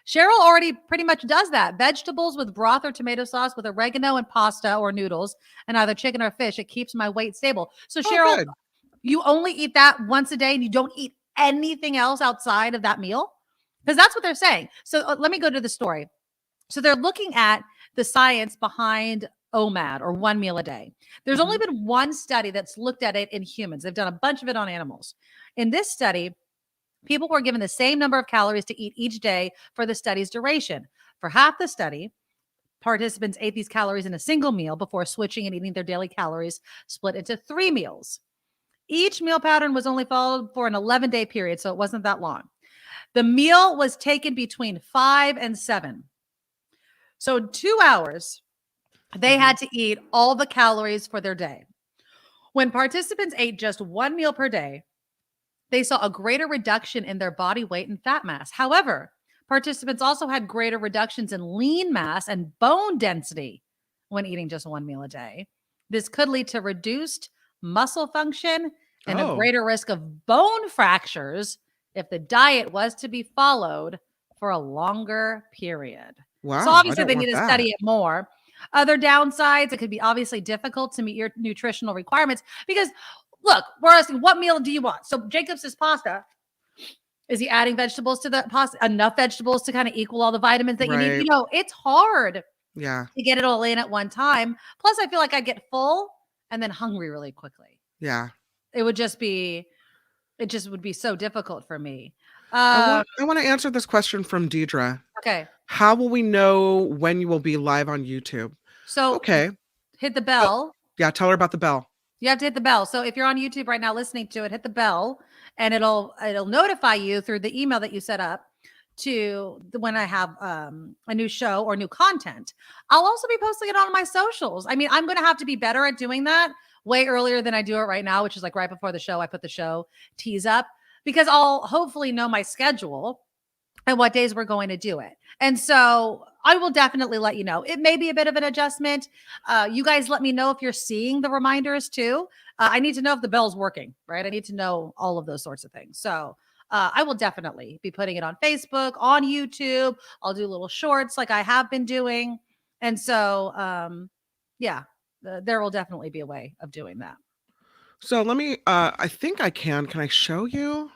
Cheryl already pretty much does that. Vegetables with broth or tomato sauce with oregano and pasta or noodles and either chicken or fish. It keeps my weight stable. So Cheryl, good. You only eat that once a day and you don't eat anything else outside of that meal? Because that's what they're saying. So let me go to the story. So they're looking at the science behind OMAD, or 1 meal a day. There's only been one study that's looked at it in humans. They've done a bunch of it on animals. In this study, people were given the same number of calories to eat each day for the study's duration. For half the study, participants ate these calories in a single meal before switching and eating their daily calories split into 3 meals. Each meal pattern was only followed for an 11-day period, so it wasn't that long. The meal was taken between 5 and 7. So in 2 hours, they had to eat all the calories for their day. When participants ate just 1 meal per day, they saw a greater reduction in their body weight and fat mass. However, participants also had greater reductions in lean mass and bone density when eating just 1 meal a day. This could lead to reduced muscle function and a greater risk of bone fractures if the diet was to be followed for a longer period. Wow. So obviously they need to study it more. Other downsides, it could be obviously difficult to meet your nutritional requirements because look, we're asking, what meal do you want? So Jacob's says pasta. Is he adding vegetables to the pasta? Enough vegetables to kind of equal all the vitamins that you need? You know, it's hard to get it all in at one time. Plus, I feel like I get full and then hungry really quickly. Yeah. It just would be so difficult for me. I want to answer this question from Deidre. Okay. How will we know when you will be live on YouTube? So hit the bell. Yeah, tell her about the bell. You have to hit the bell. So if you're on YouTube right now listening to it, hit the bell and it'll notify you through the email that you set up to when I have a new show or new content. I'll also be posting it on my socials. I mean, I'm going to have to be better at doing that way earlier than I do it right now, which is like right before the show. I put the show tease up because I'll hopefully know my schedule and what days we're going to do it. And so I will definitely let you know. It may be a bit of an adjustment. You guys let me know if you're seeing the reminders too. I need to know if the bell's working, right? I need to know all of those sorts of things. So I will definitely be putting it on Facebook, on YouTube. I'll do little shorts like I have been doing. And so, there will definitely be a way of doing that. So let me, I think I can I show you?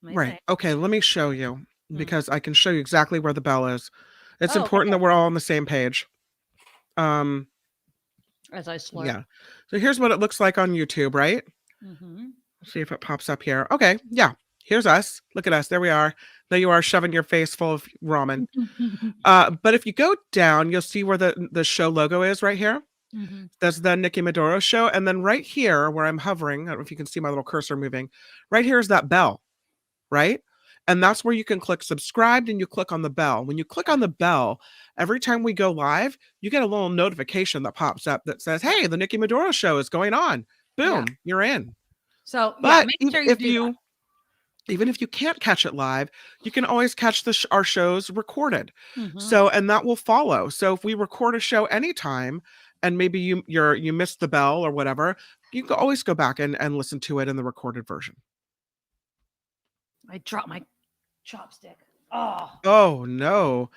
Right. Okay. Let me show you because I can show you exactly where the bell is. It's important that we're all on the same page. As I slurp. Yeah. So here's what it looks like on YouTube, right? Let's see if it pops up here. Okay. Yeah. Here's us. Look at us. There we are. There you are shoving your face full of ramen. But if you go down, you'll see where the show logo is right here. That's the Nikki Medoro Show. And then right here where I'm hovering, I don't know if you can see my little cursor moving. Right here is that bell, right? And that's where you can click subscribed and you click on the bell. When you click on the bell, every time we go live, you get a little notification that pops up that says, hey, the Nikki Medoro Show is going on. Boom, you're in. So, but make sure even if you can't catch it live, you can always catch our shows recorded. So, and that will follow. So if we record a show anytime and maybe you missed the bell or whatever, you can always go back and listen to it in the recorded version. I dropped my chopstick. Oh no.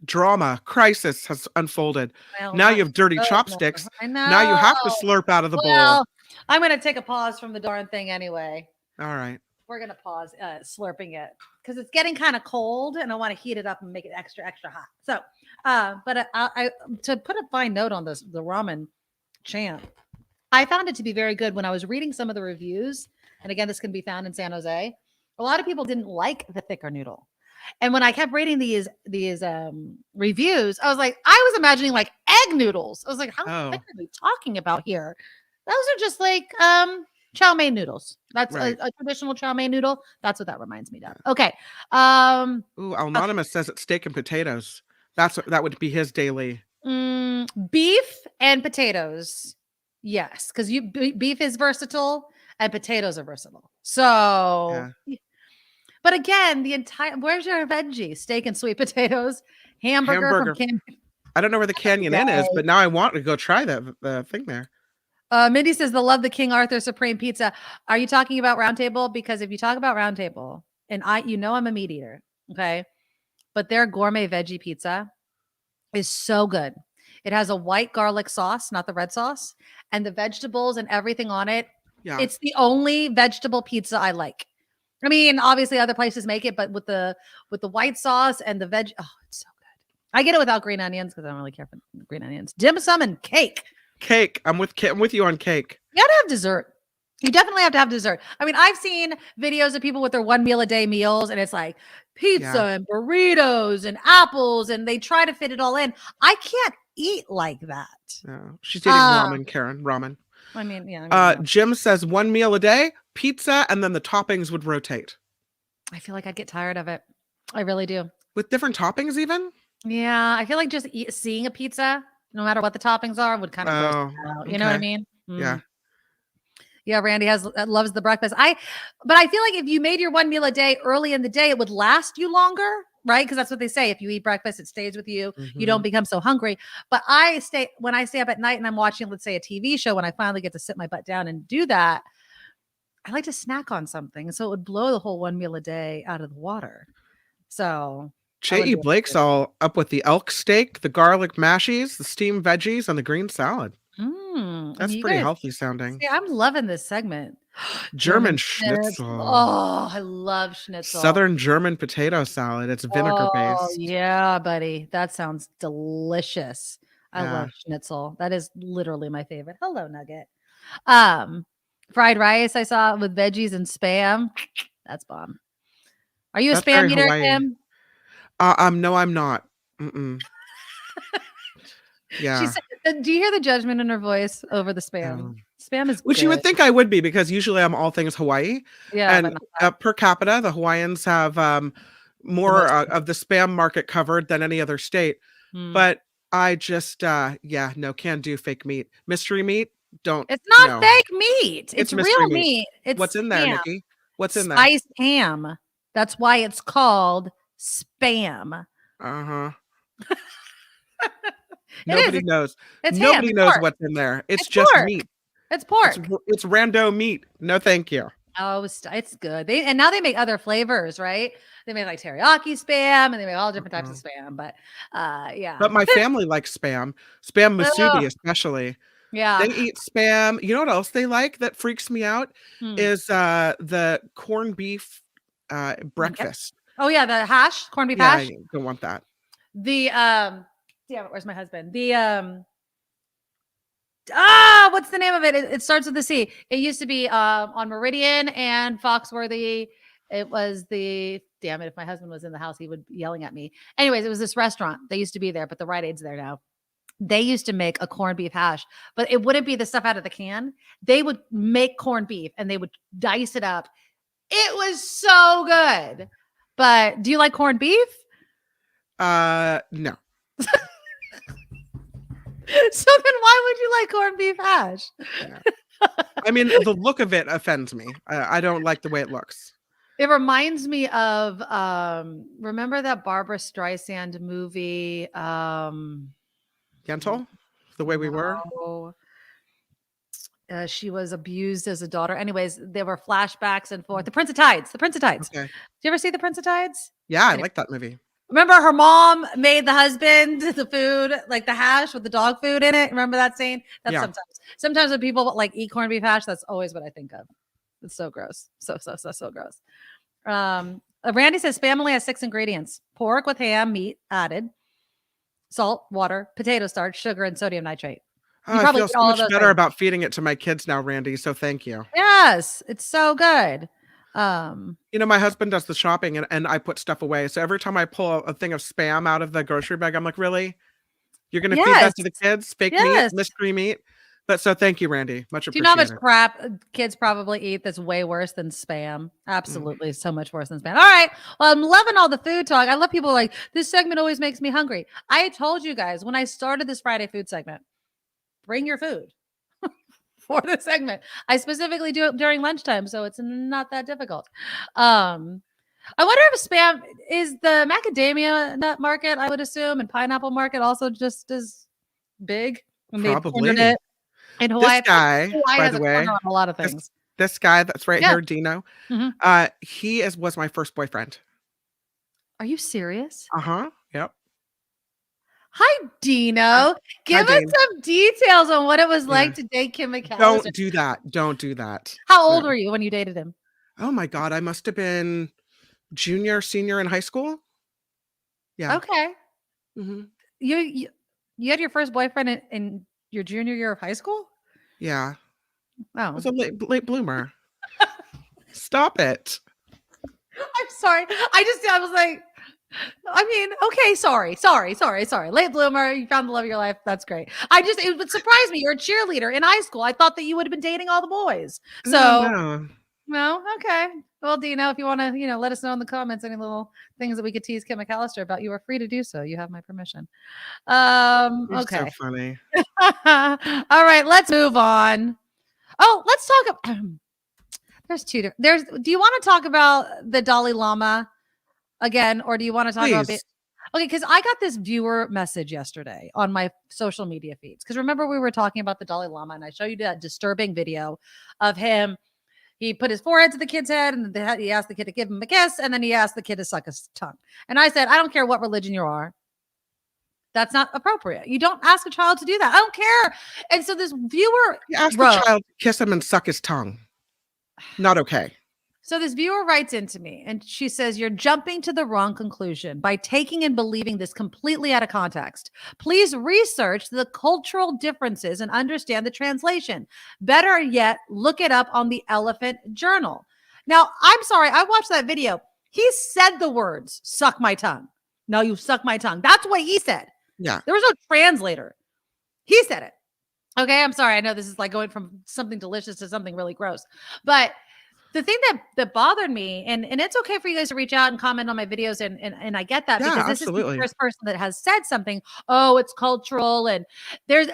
Drama crisis has unfolded. Well, now you have dirty chopsticks. I know. Now you have to slurp out of the bowl. I'm going to take a pause from the darn thing anyway. All right. We're going to pause slurping it because it's getting kind of cold and I want to heat it up and make it extra, extra hot. So, but I to put a fine note on this, the ramen champ, I found it to be very good when I was reading some of the reviews. And again, this can be found in San Jose. A lot of people didn't like the thicker noodle. And when I kept reading these reviews, I was like, I was imagining like egg noodles. I was like, how thick are we talking about here? Those are just like Chow mein noodles. That's Right. a traditional chow mein noodle. That's what that reminds me of. Okay. Ooh, Anonymous says it's steak and potatoes. That would be his daily. Beef and potatoes. Yes, because beef is versatile and potatoes are versatile. So, but again, where's your veggie? Steak and sweet potatoes, hamburger. From Canyon. I don't know where the Canyon Inn is, but now I want to go try the thing there. Mindy says love the King Arthur Supreme Pizza. Are you talking about Round Table? Because if you talk about Round Table, and I'm a meat eater, okay, but their gourmet veggie pizza is so good. It has a white garlic sauce, not the red sauce, and the vegetables and everything on it. Yeah. It's the only vegetable pizza I like. I mean, obviously other places make it, but with the white sauce and the veg, oh, it's so good. I get it without green onions because I don't really care for green onions. Dim sum and cake. Cake. I'm with you on cake. You gotta have dessert. You definitely have to have dessert. I mean, I've seen videos of people with their 1 meal a day meals, and it's like pizza and burritos and apples, and they try to fit it all in. I can't eat like that. No, she's eating ramen, Karen. Ramen. I mean, Jim says 1 meal a day, pizza, and then the toppings would rotate. I feel like I'd get tired of it. I really do. With different toppings, even? Yeah, I feel like just seeing a pizza, no matter what the toppings are, would kind of gross me out. You know what I mean? Yeah. Yeah, Randy loves the breakfast. But I feel like if you made your 1 meal a day early in the day, it would last you longer, right? Because that's what they say. If you eat breakfast, it stays with you. Mm-hmm. You don't become so hungry. But when I stay up at night and I'm watching, let's say, a TV show, when I finally get to sit my butt down and do that, I like to snack on something. So it would blow the whole 1 meal a day out of the water. So J.E. Blake's all up with the elk steak, the garlic mashies, the steamed veggies, and the green salad. That's pretty healthy sounding. See, I'm loving this segment. German schnitzel. Oh, I love schnitzel. Southern German potato salad. It's vinegar based. Oh, yeah, buddy. That sounds delicious. I love schnitzel. That is literally my favorite. Hello, Nugget. Fried rice I saw with veggies and Spam. That's bomb. Are you a Spam eater, Tim? No, I'm not. Yeah. She said, do you hear the judgment in her voice over the Spam? Spam is which good. you would think I would be, because usually I'm all things Hawaii. Yeah. And per capita, the Hawaiians have more of the Spam market covered than any other state. But I just, can't do fake meat. Mystery meat, don't. It's not fake meat. It's real meat. It's what's in there, Nikki? What's in there? Spiced ham. That's why it's called Spam. Uh-huh. Nobody knows. Nobody knows what's in there. It's just pork. Meat. It's pork. It's rando meat. No, thank you. Oh, it's good. And now they make other flavors, right? They make like teriyaki Spam, and they make all different types of Spam. But yeah. But my family likes Spam musubi especially. Yeah. They eat Spam. You know what else they like that freaks me out is the corned beef breakfast. Oh yeah, the hash, corned beef hash. I don't want that. The damn it, where's my husband? The what's the name of it? It starts with the C. It used to be on Meridian and Foxworthy. It was damn it, if my husband was in the house, he would be yelling at me. Anyways, it was this restaurant. They used to be there, but the Rite Aid's there now. They used to make a corned beef hash, but it wouldn't be the stuff out of the can. They would make corned beef and they would dice it up. It was so good. But do you like corned beef? No. So then why would you like corned beef hash? Yeah. I mean, the look of it offends me. I don't like the way it looks. It reminds me of remember that Barbara Streisand movie? Yentl? The Way We Were? She was abused as a daughter. Anyways, there were flashbacks and forth. The Prince of Tides. Okay. Did you ever see The Prince of Tides? Yeah, I like that movie. Remember her mom made the husband the food, like the hash with the dog food in it. Remember that scene? That's sometimes when people like eat corned beef hash, that's always what I think of. It's so gross. So gross. Randy says Spam only has 6 ingredients: pork with ham, meat added, salt, water, potato starch, sugar, and sodium nitrate. I feel so much better about feeding it to my kids now, Randy. So thank you. Yes, it's so good. My husband does the shopping and I put stuff away. So every time I pull a thing of Spam out of the grocery bag, I'm like, really? You're going to feed that to the kids? Fake meat, mystery meat? But so thank you, Randy. Much Do you know how appreciated. much crap kids probably eat that's way worse than Spam? Absolutely. So much worse than Spam. All right. Well, I'm loving all the food talk. I love people like, this segment always makes me hungry. I told you guys when I started this Friday food segment, bring your food for the segment. I specifically do it during lunchtime, so it's not that difficult. I wonder if Spam is the macadamia nut market, I would assume, and pineapple market also just as big. And Probably. They it in Hawaii. This guy, Hawaii by has the a way, corner on a lot of things. This guy that's right here, Dino, he was my first boyfriend. Are you serious? Yep. Hi, Dino. Give us some details on what it was like to date Kim McAllister. Don't do that. Don't do that. How old were you when you dated him? Oh my God, I must have been junior, senior in high school. Yeah. Okay. You had your first boyfriend in your junior year of high school? Yeah. Oh. I was a late bloomer. Stop it. I'm sorry. I was like, I mean, okay, sorry. Late bloomer, you found the love of your life. That's great. It would surprise me. You're a cheerleader in high school. I thought that you would have been dating all the boys. So, no, okay. Well, Dino, if you want to, let us know in the comments any little things that we could tease Kim McAllister about, you are free to do so. You have my permission. You're okay. so funny. All right, let's move on. Oh, let's talk about. Do you want to talk about the Dalai Lama again, or do you want to talk about it? Okay, because I got this viewer message yesterday on my social media feeds. Because remember, we were talking about the Dalai Lama, and I showed you that disturbing video of him. He put his forehead to the kid's head, and he asked the kid to give him a kiss, and then he asked the kid to suck his tongue. And I said, I don't care what religion you are. That's not appropriate. You don't ask a child to do that. I don't care. And so this viewer asked the child to kiss him and suck his tongue. Not okay. So this viewer writes into me and she says, you're jumping to the wrong conclusion by taking and believing this completely out of context. Please research the cultural differences and understand the translation. Better yet, look it up on the Elephant Journal. Now, I'm sorry. I watched that video. He said the words, suck my tongue. No, you suck my tongue. That's what he said. Yeah. There was no translator. He said it. Okay. I'm sorry. I know this is like going from something delicious to something really gross, but the thing that bothered me, and it's okay for you guys to reach out and comment on my videos, and I get that because this is the first person that has said something. Oh, it's cultural, and there's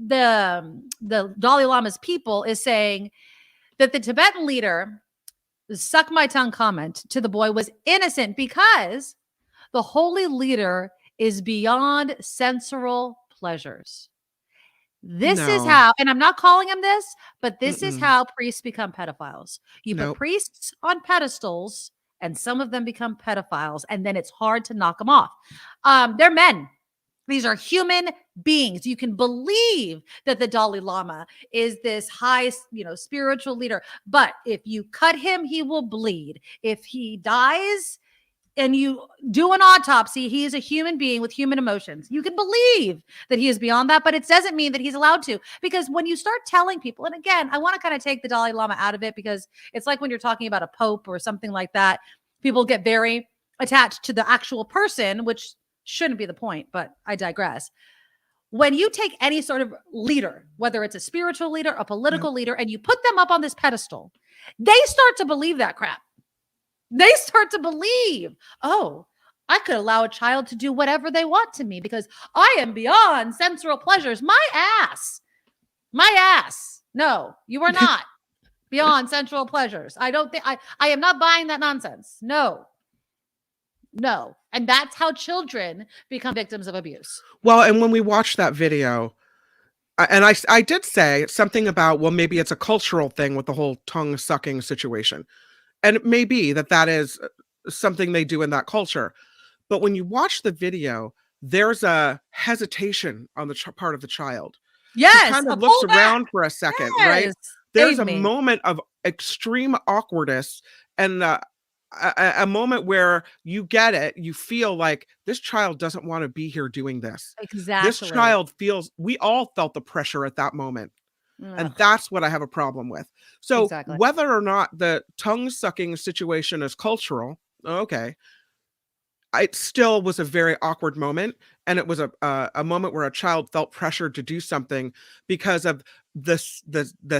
the Dalai Lama's people is saying that the Tibetan leader suck my tongue comment to the boy was innocent because the holy leader is beyond sensual pleasures. This is how, and I'm not calling him this, but this is how priests become pedophiles. You put priests on pedestals and some of them become pedophiles, and then it's hard to knock them off. They're men. These are human beings. You can believe that the Dalai Lama is this high, spiritual leader, but if you cut him, he will bleed. If he dies and you do an autopsy, he is a human being with human emotions. You can believe that he is beyond that, but it doesn't mean that he's allowed to. Because when you start telling people, and again, I want to kind of take the Dalai Lama out of it because it's like when you're talking about a pope or something like that, people get very attached to the actual person, which shouldn't be the point, but I digress. When you take any sort of leader, whether it's a spiritual leader, a political leader, and you put them up on this pedestal, they start to believe that crap. They start to believe, oh, I could allow a child to do whatever they want to me because I am beyond sensual pleasures. My ass. No, you are not beyond sensual pleasures. I don't think I am not buying that nonsense. No. And that's how children become victims of abuse. Well, and when we watched that video, and I did say something about, well, maybe it's a cultural thing with the whole tongue sucking situation. And it may be that is something they do in that culture. But when you watch the video, there's a hesitation on the part of the child. Yes. He kind of looks around for a second, right? There's a moment of extreme awkwardness and a moment where you get it. You feel like this child doesn't want to be here doing this. Exactly. This child we all felt the pressure at that moment. And that's what I have a problem with. So whether or not the tongue sucking situation is cultural, okay, it still was a very awkward moment. and it was a moment where a child felt pressured to do something because of the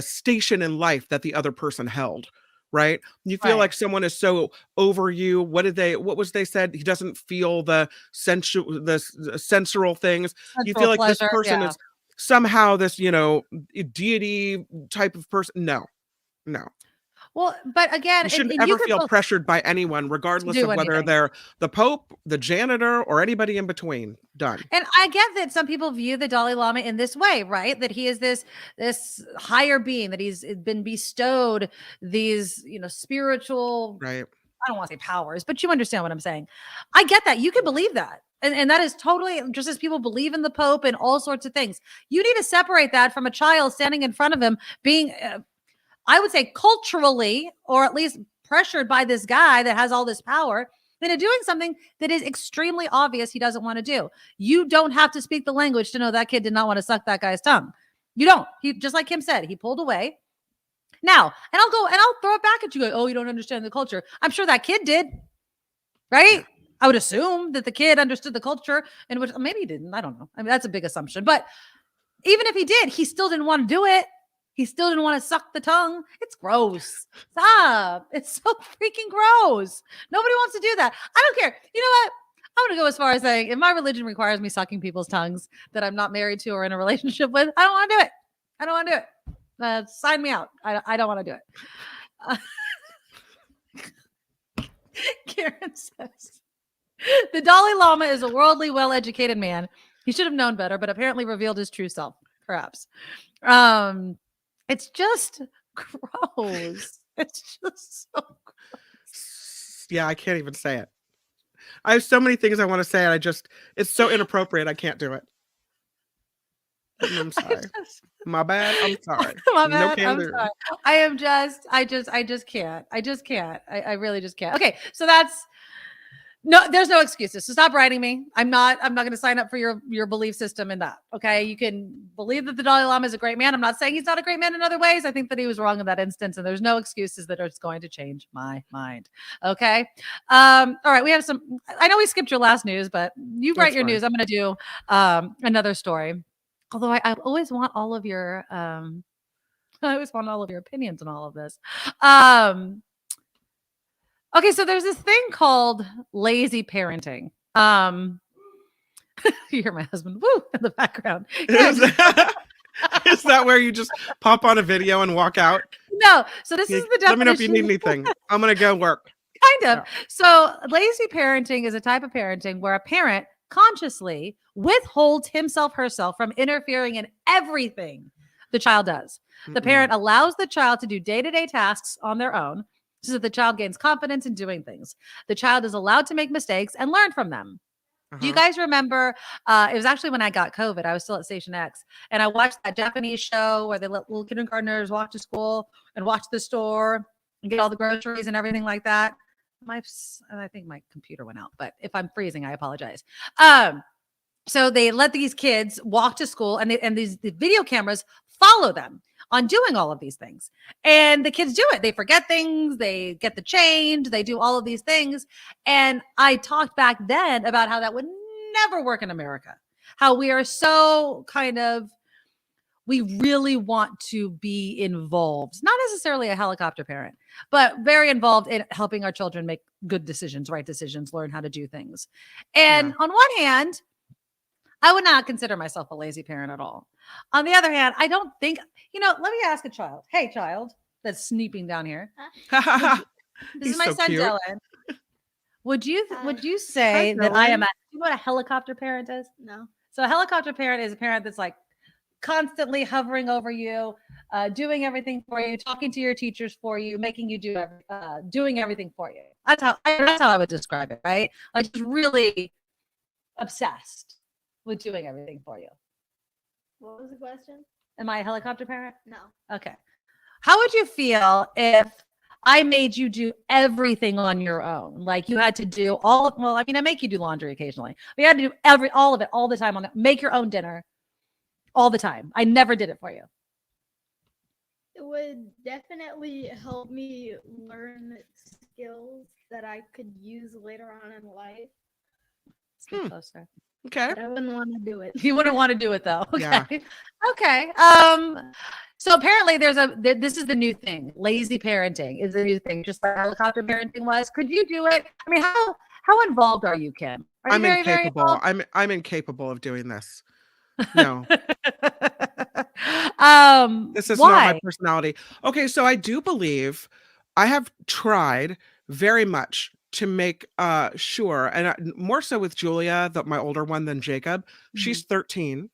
station in life that the other person held. Right. You feel like someone is so over you. What was they said? He doesn't feel the sensual things. You feel like pleasure, this person is somehow this, deity type of person. No. Well, but again, You shouldn't and ever you could feel pressured by anyone, regardless do of whether anything. they're the Pope, the janitor, or anybody in between. Done. And I get that some people view the Dalai Lama in this way, right? That he is this higher being, that he's been bestowed these, spiritual, right. I don't want to say powers, but you understand what I'm saying. I get that. You can believe that. And that is totally just as people believe in the Pope and all sorts of things. You need to separate that from a child standing in front of him being, I would say, culturally, or at least pressured by this guy that has all this power into doing something that is extremely obvious he doesn't want to do. You don't have to speak the language to know that kid did not want to suck that guy's tongue. You don't. He, just like Kim said, he pulled away. Now, and I'll throw it back at you. Oh, you don't understand the culture. I'm sure that kid did, right? Yeah. I would assume that the kid understood the culture, and which maybe he didn't. I don't know. I mean, that's a big assumption. But even if he did, he still didn't want to do it. He still didn't want to suck the tongue. It's gross. Stop. It's so freaking gross. Nobody wants to do that. I don't care. You know what? I'm going to go as far as saying, if my religion requires me sucking people's tongues that I'm not married to or in a relationship with, I don't want to do it. I don't want to do it. Sign me out. I don't want to do it. Karen says, the Dalai Lama is a worldly, well-educated man. He should have known better, but apparently revealed his true self, perhaps. It's just gross. It's just so gross. Yeah, I can't even say it. I have so many things I want to say, and it's so inappropriate. I can't do it. I'm sorry. My bad. I'm sorry. My bad. No, I'm sorry. I just can't. I really just can't. Okay, so there's no excuses. So stop writing me. I'm not going to sign up for your belief system in that. Okay. You can believe that the Dalai Lama is a great man. I'm not saying he's not a great man in other ways. I think that he was wrong in that instance, and there's no excuses that are going to change my mind. Okay. All right. We have I know we skipped your last news, but you write your news. I'm going to do another story. Although I always want all of your opinions on all of this. Okay, so there's this thing called lazy parenting. You hear my husband woo in the background. Is that where you just pop on a video and walk out? No. So this is the definition. Let me know if you need anything. I'm going to go work. Kind of. Yeah. So lazy parenting is a type of parenting where a parent consciously withholds himself, herself from interfering in everything the child does. The parent allows the child to do day-to-day tasks on their own, so that the child gains confidence in doing things. The child is allowed to make mistakes and learn from them. Do you guys remember? It was actually when I got COVID. I was still at Station X, and I watched that Japanese show where they let little kindergartners walk to school and watch the store and get all the groceries and everything like that. I think my computer went out, but if I'm freezing, I apologize. So they let these kids walk to school, and the video cameras follow them on doing all of these things. And the kids do it. They forget things. They get the change. They do all of these things. And I talked back then about how that would never work in America. How we are so we really want to be involved, not necessarily a helicopter parent, but very involved in helping our children make good decisions, right decisions, learn how to do things. And on one hand, I would not consider myself a lazy parent at all. On the other hand, I don't think, let me ask a child. Hey, child, that's sneaping down here. This is my son, Dylan. Would you say that I am you know what a helicopter parent is? No. So a helicopter parent is a parent that's like constantly hovering over you, doing everything for you, talking to your teachers for you, making you doing everything for you. That's how I would describe it, right? Like just really obsessed with doing everything for you. What was the question? Am I a helicopter parent? No. Okay. How would you feel if I made you do everything on your own? Like you had to do I make you do laundry occasionally. But you had to do all of it all the time make your own dinner all the time. I never did it for you. It would definitely help me learn skills that I could use later on in life. Speak closer. Okay. I wouldn't want to do it. You wouldn't want to do it though. Okay. Yeah. Okay. So apparently this is the new thing. Lazy parenting is the new thing, just like helicopter parenting was. Could you do it? I mean, how involved are you, Kim? Are you I'm very, incapable. very I'm incapable of doing this. No. This is not my personality. Okay, so I do believe I have tried very much to make sure, and more so with Julia, my older one, than Jacob. She's 13.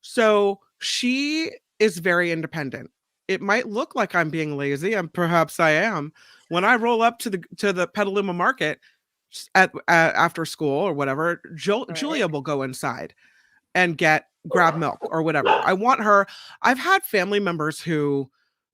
So she is very independent. It might look like I'm being lazy, and perhaps I am. When I roll up to the Petaluma market after school or whatever, Julia will go inside and grab milk or whatever. I want her. I've had family members who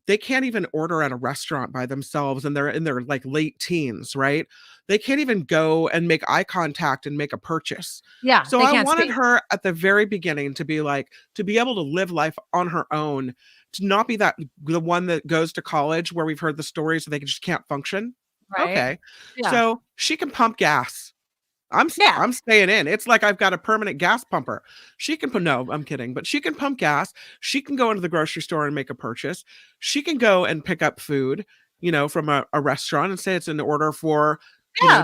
they can't even order at a restaurant by themselves, and they're in their like late teens, right? They can't even go and make eye contact and make a purchase. Yeah. So I wanted her at the very beginning to be able to live life on her own, to not be the one that goes to college where we've heard the stories that they just can't function. Right. Okay. Yeah. So she can pump gas. I'm staying in. It's like I've got a permanent gas pumper. She can no, I'm kidding, but she can pump gas. She can go into the grocery store and make a purchase. She can go and pick up food, from a restaurant and say it's an order for,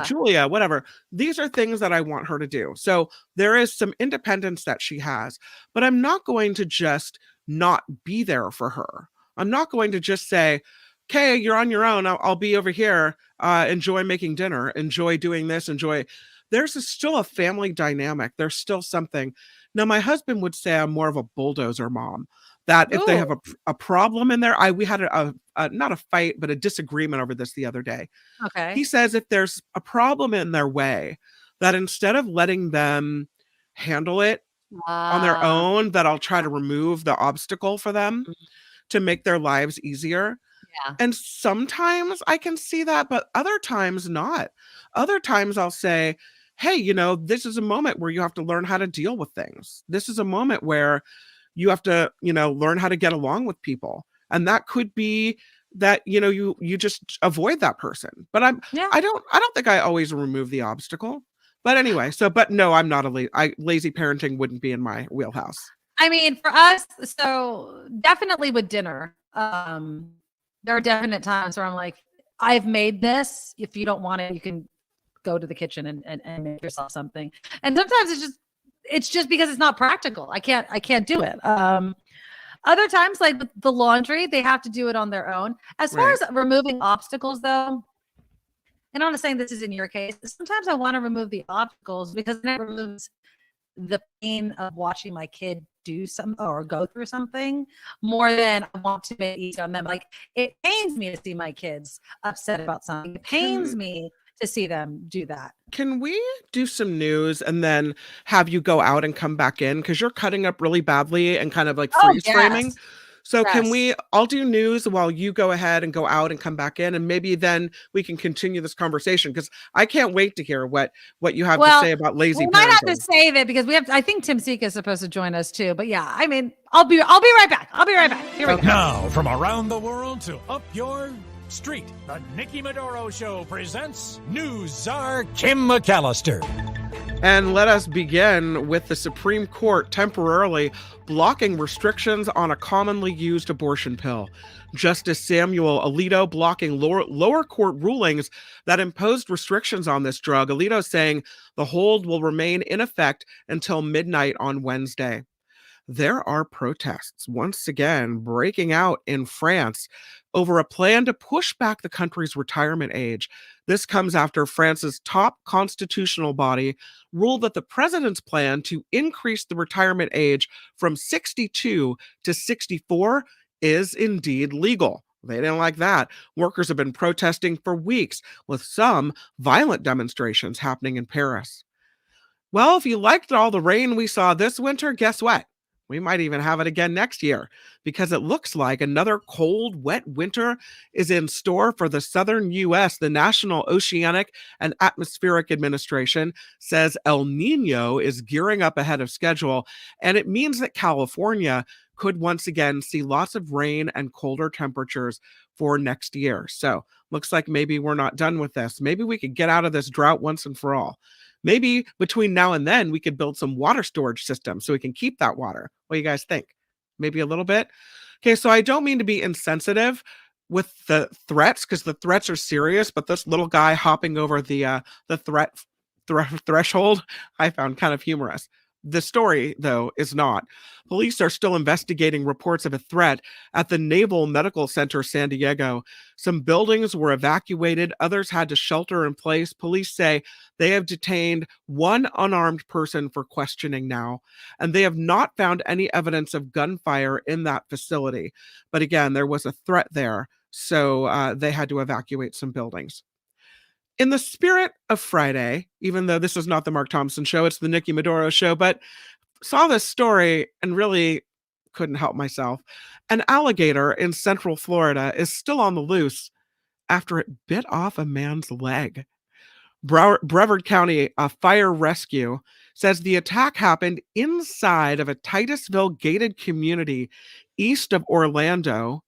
Julia, whatever. These are things that I want her to do. So there is some independence that she has, but I'm not going to just not be there for her. I'm not going to just say, okay, you're on your own. I'll be over here. Enjoy making dinner. Enjoy doing this. There's still a family dynamic. There's still something. Now, my husband would say I'm more of a bulldozer mom, that if they have a problem in there, we had not a fight, but a disagreement over this the other day. Okay. He says if there's a problem in their way, that instead of letting them handle it on their own, that I'll try to remove the obstacle for them to make their lives easier. Yeah. And sometimes I can see that, but other times not. Other times I'll say, hey, this is a moment where you have to learn how to deal with things. This is a moment where you have to, learn how to get along with people. And that could be that, you just avoid that person. But I don't think I always remove the obstacle. But anyway, but no, I'm not lazy parenting wouldn't be in my wheelhouse. I mean, for us, so definitely with dinner, there are definite times where I'm like, I've made this. If you don't want it, you can go to the kitchen and make yourself something. And sometimes it's just because it's not practical. I can't do it. Other times, like with the laundry, they have to do it on their own. As far as removing obstacles, though, and I'm not saying this is in your case, sometimes I want to remove the obstacles because it removes the pain of watching my kid do something or go through something more than I want to make it easy on them. Like, it pains me to see my kids upset about something. It pains me to see them do that. Can we do some news and then have you go out and come back in? Because you're cutting up really badly and kind of like freeze framing. So I'll do news while you go ahead and go out and come back in, and maybe then we can continue this conversation, because I can't wait to hear what you have to say about lazy parenting. We might have to save it because I think Tim Sika is supposed to join us too. But yeah, I mean, I'll be right back. Here we go. Now, from around the world to up your street, the Nikki Medoro Show presents News Czar Kim McAllister. And let us begin with the Supreme Court temporarily blocking restrictions on a commonly used abortion pill. Justice Samuel Alito blocking lower court rulings that imposed restrictions on this drug. Alito saying the hold will remain in effect until midnight on Wednesday. There are protests once again breaking out in France over a plan to push back the country's retirement age. This comes after France's top constitutional body ruled that the president's plan to increase the retirement age from 62 to 64 is indeed legal. They didn't like that. Workers have been protesting for weeks, with some violent demonstrations happening in Paris. Well, if you liked all the rain we saw this winter, guess what? We might even have it again next year, because it looks like another cold, wet winter is in store for the southern U.S. The National Oceanic and Atmospheric Administration says El Nino is gearing up ahead of schedule, and it means that California could once again see lots of rain and colder temperatures for next year. So looks like maybe we're not done with this. Maybe we could get out of this drought once and for all. Maybe between now and then, we could build some water storage systems so we can keep that water. What do you guys think? Maybe a little bit? Okay, so I don't mean to be insensitive with the threats, because the threats are serious, but this little guy hopping over the threshold, I found kind of humorous. The story, though, is not. Police are still investigating reports of a threat at the Naval Medical Center, San Diego. Some buildings were evacuated. Others had to shelter in place. Police say they have detained one unarmed person for questioning now, and they have not found any evidence of gunfire in that facility. But again, there was a threat there, so they had to evacuate some buildings. In the spirit of Friday, even though this is not the Mark Thompson Show, it's the Nikki Medoro Show, but saw this story and really couldn't help myself. An alligator in Central Florida is still on the loose after it bit off a man's leg. Brevard County Fire Rescue says the attack happened inside of a Titusville gated community east of Orlando.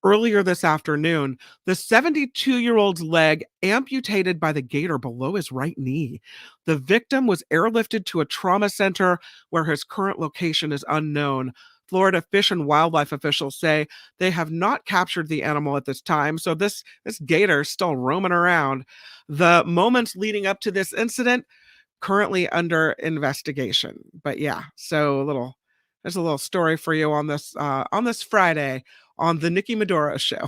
Earlier this afternoon, the 72-year-old's leg amputated by the gator below his right knee. The victim was airlifted to a trauma center where his current location is unknown. Florida Fish and Wildlife officials say they have not captured the animal at this time, so this gator is still roaming around. The moments leading up to this incident currently under investigation. But yeah, so there's a little story for you on this Friday on the Nikki Medoro Show.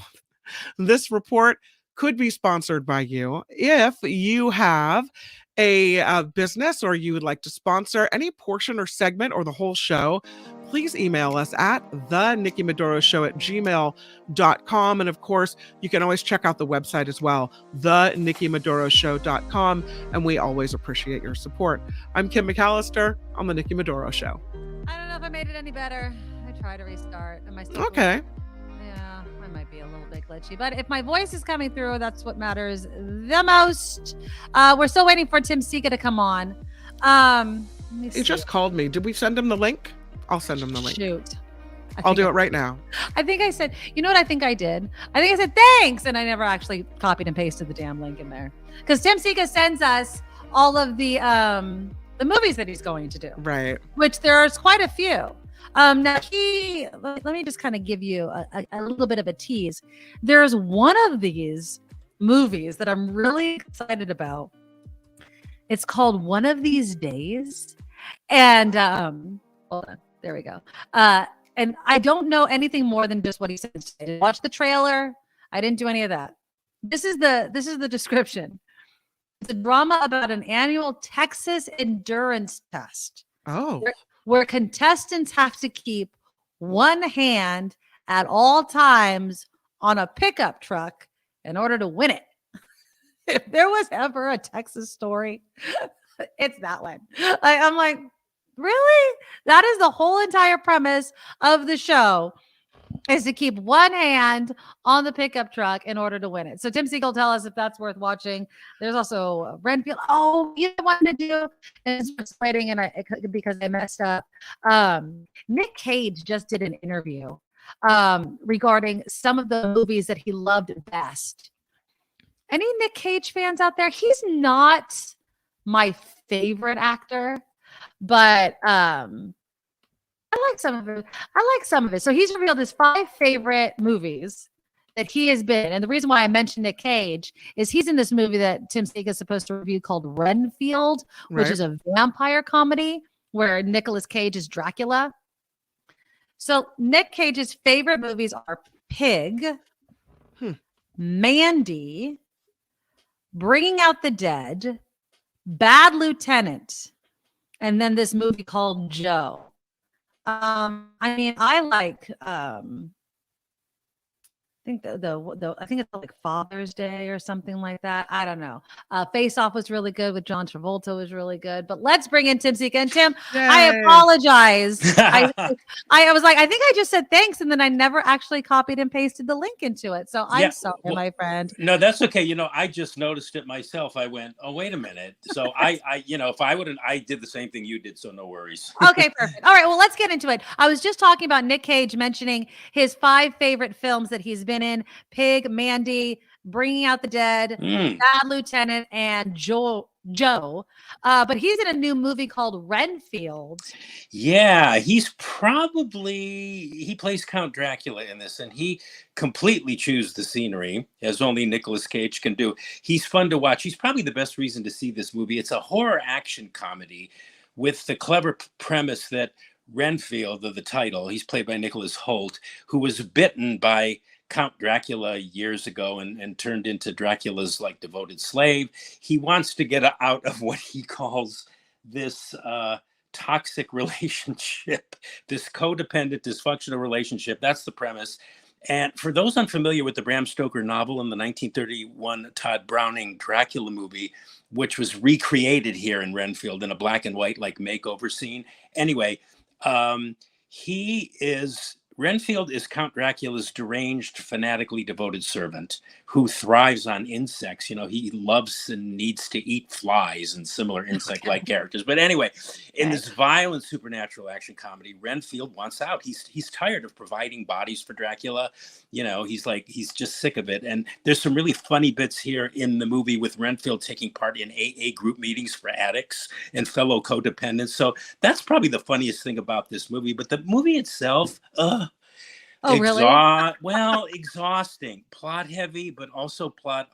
This report could be sponsored by you. If you have a business or you would like to sponsor any portion or segment or the whole show, please email us at thenikkimedoroshow@gmail.com. And of course, you can always check out the website as well, thenikkimedoroshow.com. And we always appreciate your support. I'm Kim McAllister on the Nikki Medoro Show. I don't know if I made it any better. I tried to restart. Am I still okay? Yeah, I might be a little bit glitchy, but if my voice is coming through, that's what matters the most. We're still waiting for Tim Sika to come on. He just called me. Did we send him the link? I'll send him the link. Shoot. I'll do it right now. I think I said, you know what I think I did? I think I said, thanks. And I never actually copied and pasted the damn link in there. Because Tim Sika sends us all of the movies that he's going to do. Right. Which there's quite a few. Now let me just kind of give you a little bit of a tease. There's one of these movies that I'm really excited about. It's called One of These Days. And hold on, there we go. And I don't know anything more than just what he said. I didn't watch the trailer. I didn't do any of that. This is the description. It's a drama about an annual Texas endurance test. Oh. Where contestants have to keep one hand at all times on a pickup truck in order to win it. If there was ever a Texas story, it's that one. I'm like, really? That is the whole entire premise of the show, is to keep one hand on the pickup truck in order to win it. So Tim Sika will tell us if that's worth watching. There's also Renfield. Oh, you know what I'm going to do? And it's waiting, and because I messed up. Nick Cage just did an interview regarding some of the movies that he loved best. Any Nick Cage fans out there? He's not my favorite actor, but I like some of it. So he's revealed his 5 favorite movies that he has been in. And the reason why I mentioned Nick Cage is he's in this movie that Tim Sika is supposed to review called Renfield, which is a vampire comedy where Nicolas Cage is Dracula. So Nick Cage's favorite movies are Pig, Mandy, Bringing Out the Dead, Bad Lieutenant, and then this movie called Joe. I mean, I like I think I think it's like Father's Day or something like that. I don't know. Face Off was really good with John Travolta, was really good. But let's bring in Tim Sika. And Tim, yay. I apologize. I was like, I think I just said thanks, and then I never actually copied and pasted the link into it. So I'm sorry, my friend. No, that's okay. You know, I just noticed it myself. I went, oh, wait a minute. So I if I wouldn't, I did the same thing you did. So no worries. Okay, perfect. All right, well, let's get into it. I was just talking about Nick Cage mentioning his 5 favorite films that he's been in: Pig, Mandy, Bringing Out the Dead, Bad Lieutenant, and Joe. But he's in a new movie called Renfield. Yeah, he plays Count Dracula in this, and he completely chews the scenery, as only Nicolas Cage can do. He's fun to watch. He's probably the best reason to see this movie. It's a horror action comedy with the clever premise that Renfield, the title, he's played by Nicholas Hoult, who was bitten by Count Dracula years ago and turned into Dracula's like devoted slave. He wants to get out of what he calls this toxic relationship, this codependent, dysfunctional relationship. That's the premise. And for those unfamiliar with the Bram Stoker novel and the 1931 Todd Browning Dracula movie, which was recreated here in Renfield in a black and white like makeover scene. Anyway, Renfield is Count Dracula's deranged, fanatically devoted servant who thrives on insects. You know, he loves and needs to eat flies and similar insect-like characters. But anyway, in this violent supernatural action comedy, Renfield wants out. He's tired of providing bodies for Dracula. You know, he's just sick of it. And there's some really funny bits here in the movie with Renfield taking part in AA group meetings for addicts and fellow codependents. So that's probably the funniest thing about this movie. But the movie itself, really? Well, exhausting, plot heavy, but also plot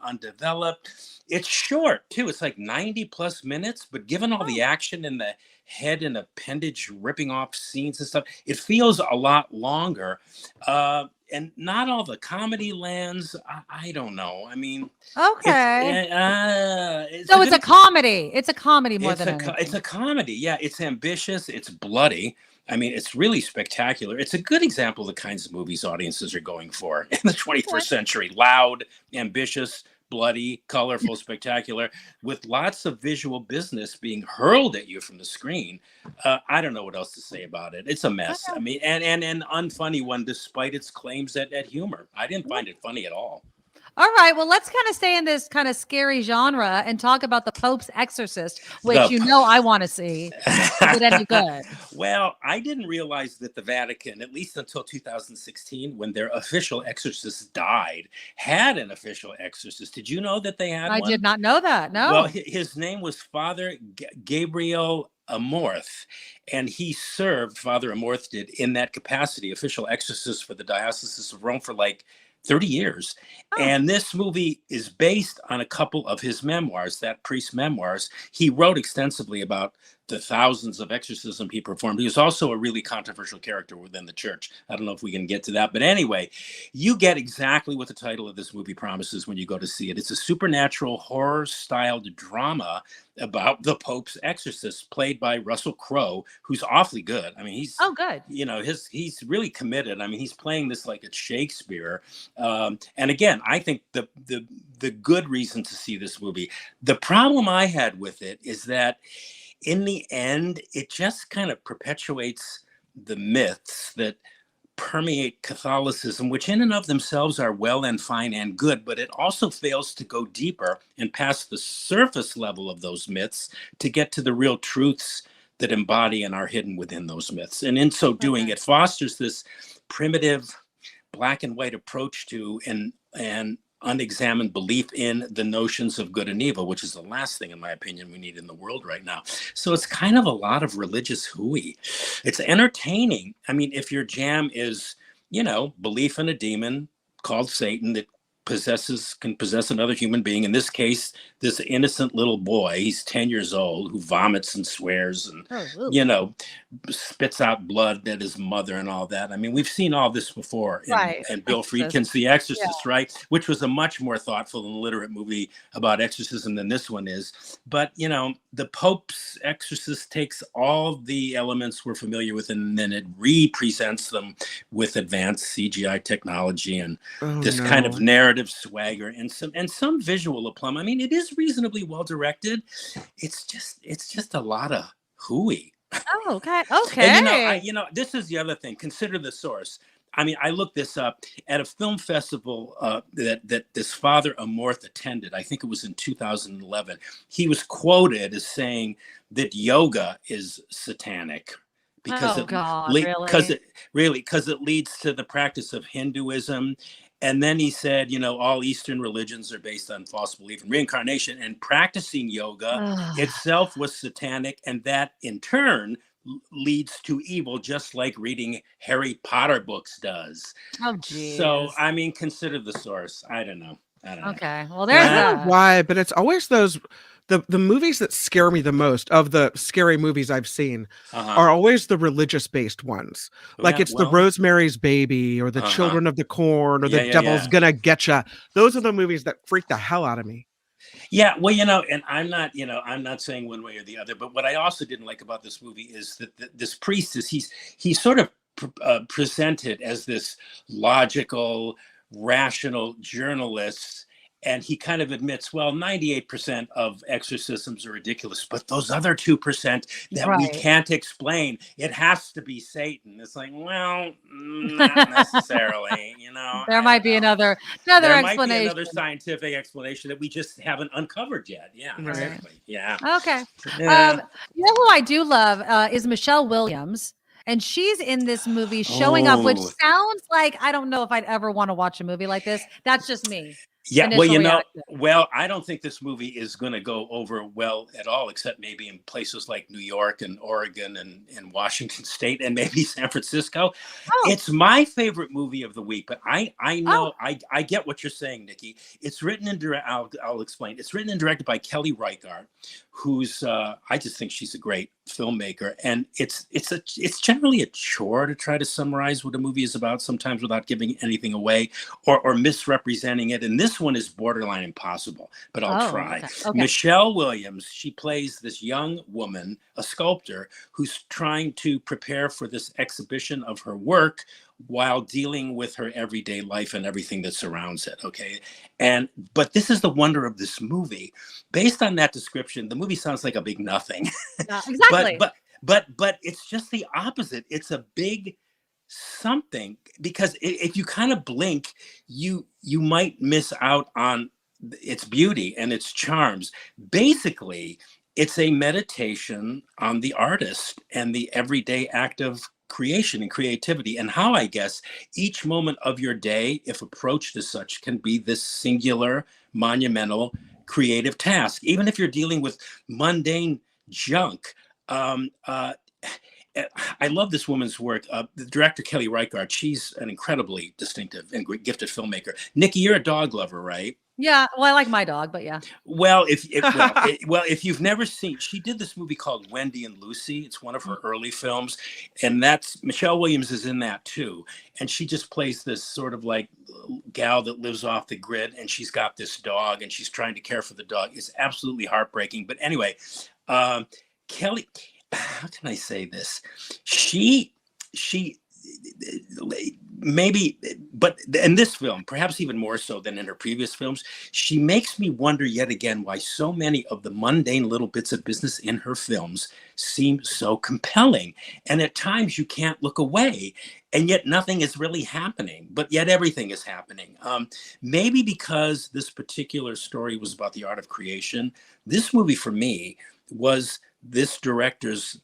undeveloped. It's short too. It's like 90 plus minutes, but given all the action and the head and appendage ripping off scenes and stuff, it feels a lot longer. And not all the comedy lands. I don't know. I mean, okay. So it's a comedy. It's a comedy more than anything. It's a comedy. Yeah, it's ambitious. It's bloody. I mean, it's really spectacular. It's a good example of the kinds of movies audiences are going for in the 21st century. Loud, ambitious, bloody, colorful, spectacular, with lots of visual business being hurled at you from the screen. I don't know what else to say about it. It's a mess. I mean, and an unfunny one, despite its claims at humor. I didn't find it funny at all. All right, well, let's kind of stay in this kind of scary genre and talk about the Pope's Exorcist, which I want to see. Is it any good? Well, I didn't realize that the Vatican, at least until 2016, when their official exorcist died, had an official exorcist. Did you know that they had one? I did not know that, no. Well, his name was Father Gabriel Amorth, and he served, Father Amorth did, in that capacity, official exorcist for the Diocese of Rome for like 30 years. And this movie is based on a couple of his memoirs, that priest's memoirs. He wrote extensively about the thousands of exorcisms he performed. He was also a really controversial character within the church. I don't know if we can get to that. But anyway, you get exactly what the title of this movie promises when you go to see it. It's a supernatural horror-styled drama about the Pope's exorcist, played by Russell Crowe, who's awfully good. I mean, he's good. You know, he's really committed. I mean, he's playing this like it's Shakespeare. And again, I think the good reason to see this movie. The problem I had with it is that in the end, it just kind of perpetuates the myths that permeate Catholicism, which in and of themselves are well and fine and good, but it also fails to go deeper and past the surface level of those myths to get to the real truths that embody and are hidden within those myths. And in so doing, it fosters this primitive black and white approach to and unexamined belief in the notions of good and evil, which is the last thing, in my opinion, we need in the world right now. So it's kind of a lot of religious hooey. It's entertaining. I mean, if your jam is, you know, belief in a demon called Satan that can possess another human being, in this case, this innocent little boy, he's 10 years old, who vomits and swears and, you know, spits out blood at his mother and all that. I mean, we've seen all this before in Bill Friedkin's The Exorcist, right? Which was a much more thoughtful and literate movie about exorcism than this one is. But, you know, the Pope's Exorcist takes all the elements we're familiar with and then it re-presents them with advanced CGI technology and kind of narrative swagger and some visual aplomb. I mean, it is reasonably well directed. It's just a lot of hooey. Oh, okay. And you know, this is the other thing. Consider the source. I mean, I looked this up at a film festival that this Father Amorth attended. I think it was in 2011. He was quoted as saying that yoga is satanic because it leads to the practice of Hinduism And then he said, all Eastern religions are based on false belief in reincarnation, and practicing yoga itself was satanic, and that in turn leads to evil, just like reading Harry Potter books does. Oh, geez. So, I mean, consider the source. I don't know. Okay. Well, there's I don't know why, but it's always those the movies that scare me the most of the scary movies I've seen are always the religious based ones. Like it's the Rosemary's Baby or the Children of the Corn or the Devil's Gonna Getcha. Those are the movies that freak the hell out of me. Yeah, well, and I'm not saying one way or the other, but what I also didn't like about this movie is that this priest he's sort of presented as this logical, rational journalist. And he kind of admits, well, 98% of exorcisms are ridiculous, but those other 2% that we can't explain, it has to be Satan. It's like, well, not necessarily, There might be another explanation. Might be another scientific explanation that we just haven't uncovered yet. Yeah, exactly. Yeah. Okay. Yeah. Who I do love is Michelle Williams. And she's in this movie showing up, which sounds like, I don't know if I'd ever want to watch a movie like this. That's just me. Yeah, well, I don't think this movie is going to go over well at all, except maybe in places like New York and Oregon and Washington State and maybe San Francisco. It's my favorite movie of the week, but I know I get what you're saying, Nikki. It's written and I'll explain. It's written and directed by Kelly Reichardt, who's I just think she's a great filmmaker, and it's generally a chore to try to summarize what a movie is about, sometimes without giving anything away or misrepresenting it. And this one is borderline impossible, but I'll try. Okay. Michelle Williams, she plays this young woman, a sculptor, who's trying to prepare for this exhibition of her work while dealing with her everyday life and everything that surrounds it. Okay. But this is the wonder of this movie. Based on that description, the movie sounds like a big nothing. Exactly. but it's just the opposite. It's a big something, because if you kind of blink, you might miss out on its beauty and its charms. Basically, it's a meditation on the artist and the everyday act of creation and creativity, and how, I guess, each moment of your day, if approached as such, can be this singular, monumental, creative task, even if you're dealing with mundane junk. I love this woman's work. The director, Kelly Reichardt, she's an incredibly distinctive and gifted filmmaker. Nikki, you're a dog lover, right? Yeah, well, I like my dog, but yeah. Well, if you've never seen, she did this movie called Wendy and Lucy. It's one of her early films, and that's Michelle Williams is in that too. And she just plays this sort of like gal that lives off the grid, and she's got this dog, and she's trying to care for the dog. It's absolutely heartbreaking. But anyway, Kelly, how can I say this? She maybe, but in this film, perhaps even more so than in her previous films, she makes me wonder yet again why so many of the mundane little bits of business in her films seem so compelling. And at times you can't look away, and yet nothing is really happening, but yet everything is happening. Maybe because this particular story was about the art of creation, this movie for me was this director's,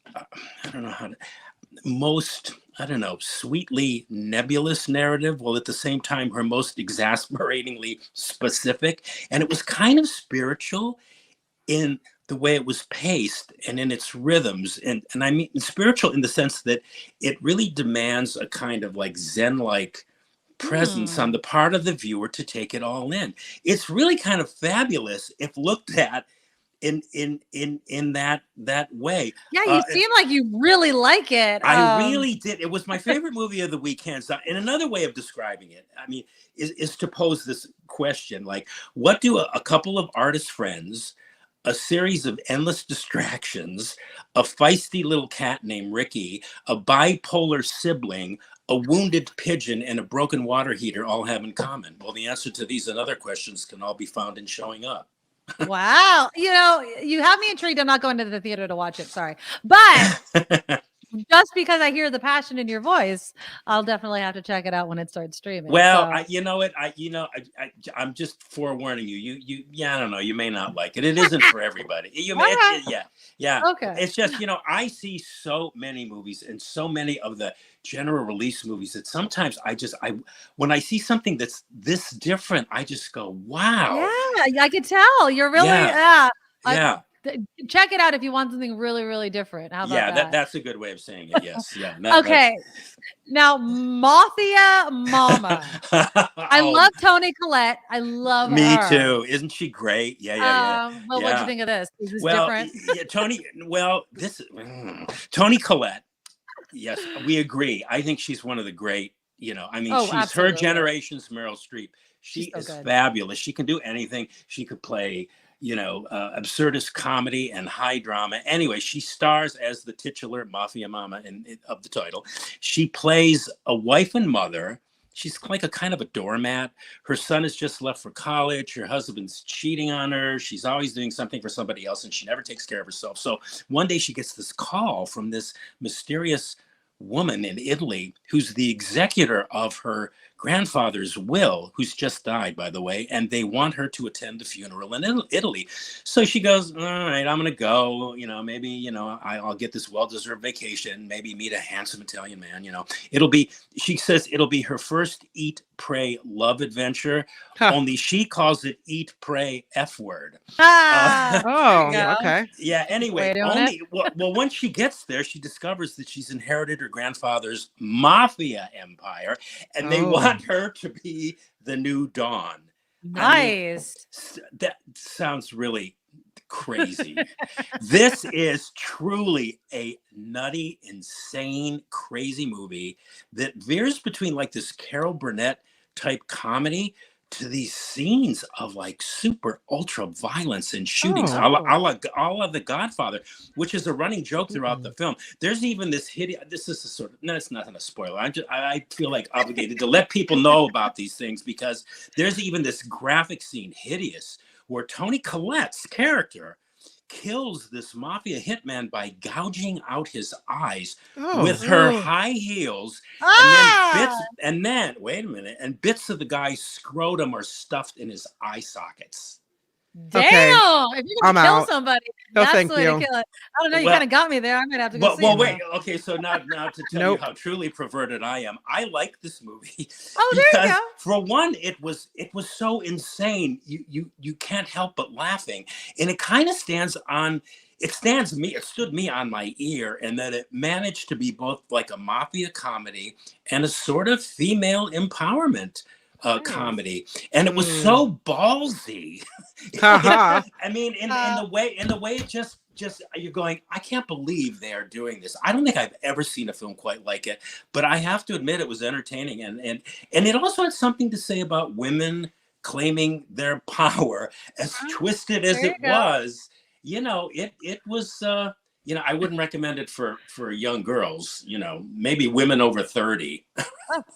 sweetly nebulous narrative, while at the same time her most exasperatingly specific. And it was kind of spiritual in the way it was paced and in its rhythms. And I mean spiritual in the sense that it really demands a kind of like Zen-like presence on the part of the viewer to take it all in. It's really kind of fabulous if looked at in that way. Yeah, you seem like you really like it. I really did. It was my favorite movie of the week, hands down. And another way of describing it, I mean, is to pose this question: like, what do a couple of artist friends, a series of endless distractions, a feisty little cat named Ricky, a bipolar sibling, a wounded pigeon, and a broken water heater all have in common? Well, the answer to these and other questions can all be found in Showing Up. Wow. You have me intrigued. I'm not going to the theater to watch it. Sorry. But just because I hear the passion in your voice, I'll definitely have to check it out when it starts streaming. Well, so. you know what? I'm just forewarning you. Yeah, I don't know. You may not like it. It isn't for everybody. Yeah. Okay. It's just, I see so many movies and so many of the general release movies that sometimes when I see something that's this different, I just go, wow. Yeah, I could tell. You're really, yeah. Check it out if you want something really, really different. How about that? That's a good way of saying it. Yes. Yeah. Okay. Now, Mafia Mama. I love Toni Collette. I love her. Me too. Isn't she great? Yeah. Well, what'd you think of this? Is this different? Toni Collette. Yes, we agree. I think she's one of the great, she's absolutely. her generation's Meryl Streep. She is good. fabulous. She can do anything. She could play, absurdist comedy and high drama. Anyway, she stars as the titular Mafia Mama of the title. She plays a wife and mother. She's like a kind of a doormat. Her son has just left for college. Her husband's cheating on her. She's always doing something for somebody else, and she never takes care of herself. So one day she gets this call from this mysterious woman in Italy who's the executor of her grandfather's will, who's just died, by the way, and they want her to attend the funeral in Italy. So she goes, all right, I'm going to go, maybe, I'll get this well-deserved vacation, maybe meet a handsome Italian man, she says it'll be her first eat, pray, love adventure, only she calls it eat, pray, F word. Okay. Yeah, anyway, once she gets there, she discovers that she's inherited her grandfather's mafia empire, and they want her to be the new Dawn. Nice. That sounds really crazy. This is truly a nutty, insane, crazy movie that veers between like this Carol Burnett type comedy to these scenes of like super ultra violence and shootings, a la The Godfather, which is a running joke throughout the film. There's even this hideous. This is a sort of it's nothing a spoiler. I feel like obligated to let people know about these things because there's even this graphic scene, Hideous, where Toni Collette's character kills this mafia hitman by gouging out his eyes with her high heels, and then wait a minute, and bits of the guy's scrotum are stuffed in his eye sockets. Damn! Okay. If you're gonna kill somebody, that's the way to kill it. I don't know. You kind of got me there. I'm gonna have to go see it. Wait. Okay, so now to tell you how truly perverted I am, I like this movie. Oh, there you go. For one, it was so insane. You can't help but laughing, and it kind of it stood me on my ear, and that it managed to be both like a mafia comedy and a sort of female empowerment comedy, and it was so ballsy. I mean, in the way it just you're going, I can't believe they are doing this. I don't think I've ever seen a film quite like it, but I have to admit it was entertaining, and it also had something to say about women claiming their power, as twisted as it was. It was. I wouldn't recommend it for young girls. Maybe women over 30.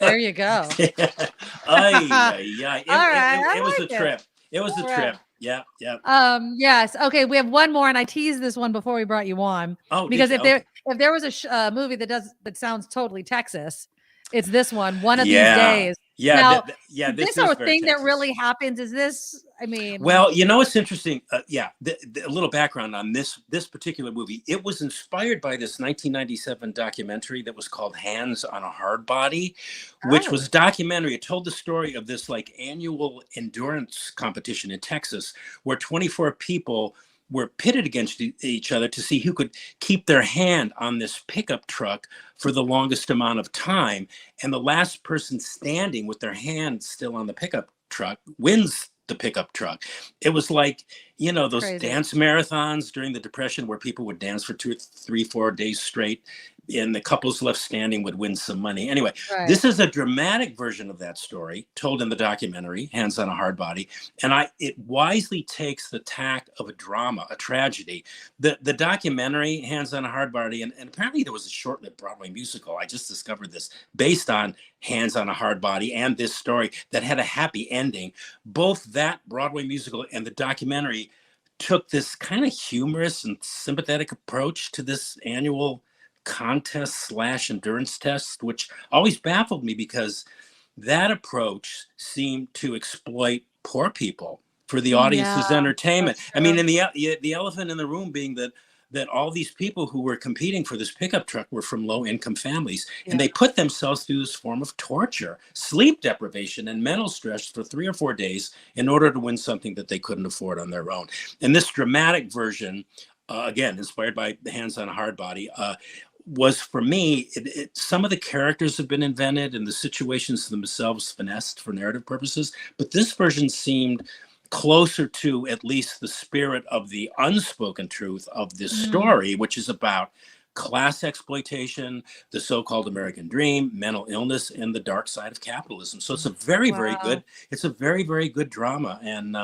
There you go. It was a trip. It was a trip. Yeah. Yes. Okay. We have one more, and I teased this one before we brought you on. Because if there was a movie that sounds totally Texas, it's this one. One of these days. Yeah. Now, this sort of thing that really happens. Is this? I mean, well, it's interesting. A little background on this particular movie. It was inspired by this 1997 documentary that was called Hands on a Hard Body, which was a documentary. It told the story of this like annual endurance competition in Texas, where 24 people were pitted against each other to see who could keep their hand on this pickup truck for the longest amount of time. And the last person standing with their hand still on the pickup truck wins the pickup truck. It was like, those dance marathons during the Depression where people would dance for 2, 3, 4 days straight, and the couples left standing would win some money. Anyway, This is a dramatic version of that story told in the documentary, Hands on a Hard Body. And it wisely takes the tack of a drama, a tragedy. The documentary, Hands on a Hard Body, and apparently there was a short-lived Broadway musical, I just discovered this, based on Hands on a Hard Body and this story that had a happy ending. Both that Broadway musical and the documentary took this kind of humorous and sympathetic approach to this annual contest / endurance test, which always baffled me because that approach seemed to exploit poor people for the audience's entertainment. I mean, and the elephant in the room being that all these people who were competing for this pickup truck were from low-income families, and they put themselves through this form of torture, sleep deprivation, and mental stress for 3 or 4 days in order to win something that they couldn't afford on their own. And this dramatic version, again, inspired by The Hands on a Hard Body, was for me, some of the characters have been invented and the situations themselves finessed for narrative purposes, but this version seemed closer to at least the spirit of the unspoken truth of this story, which is about class exploitation, the so-called American dream, mental illness, and the dark side of capitalism. So it's a very, very good drama. And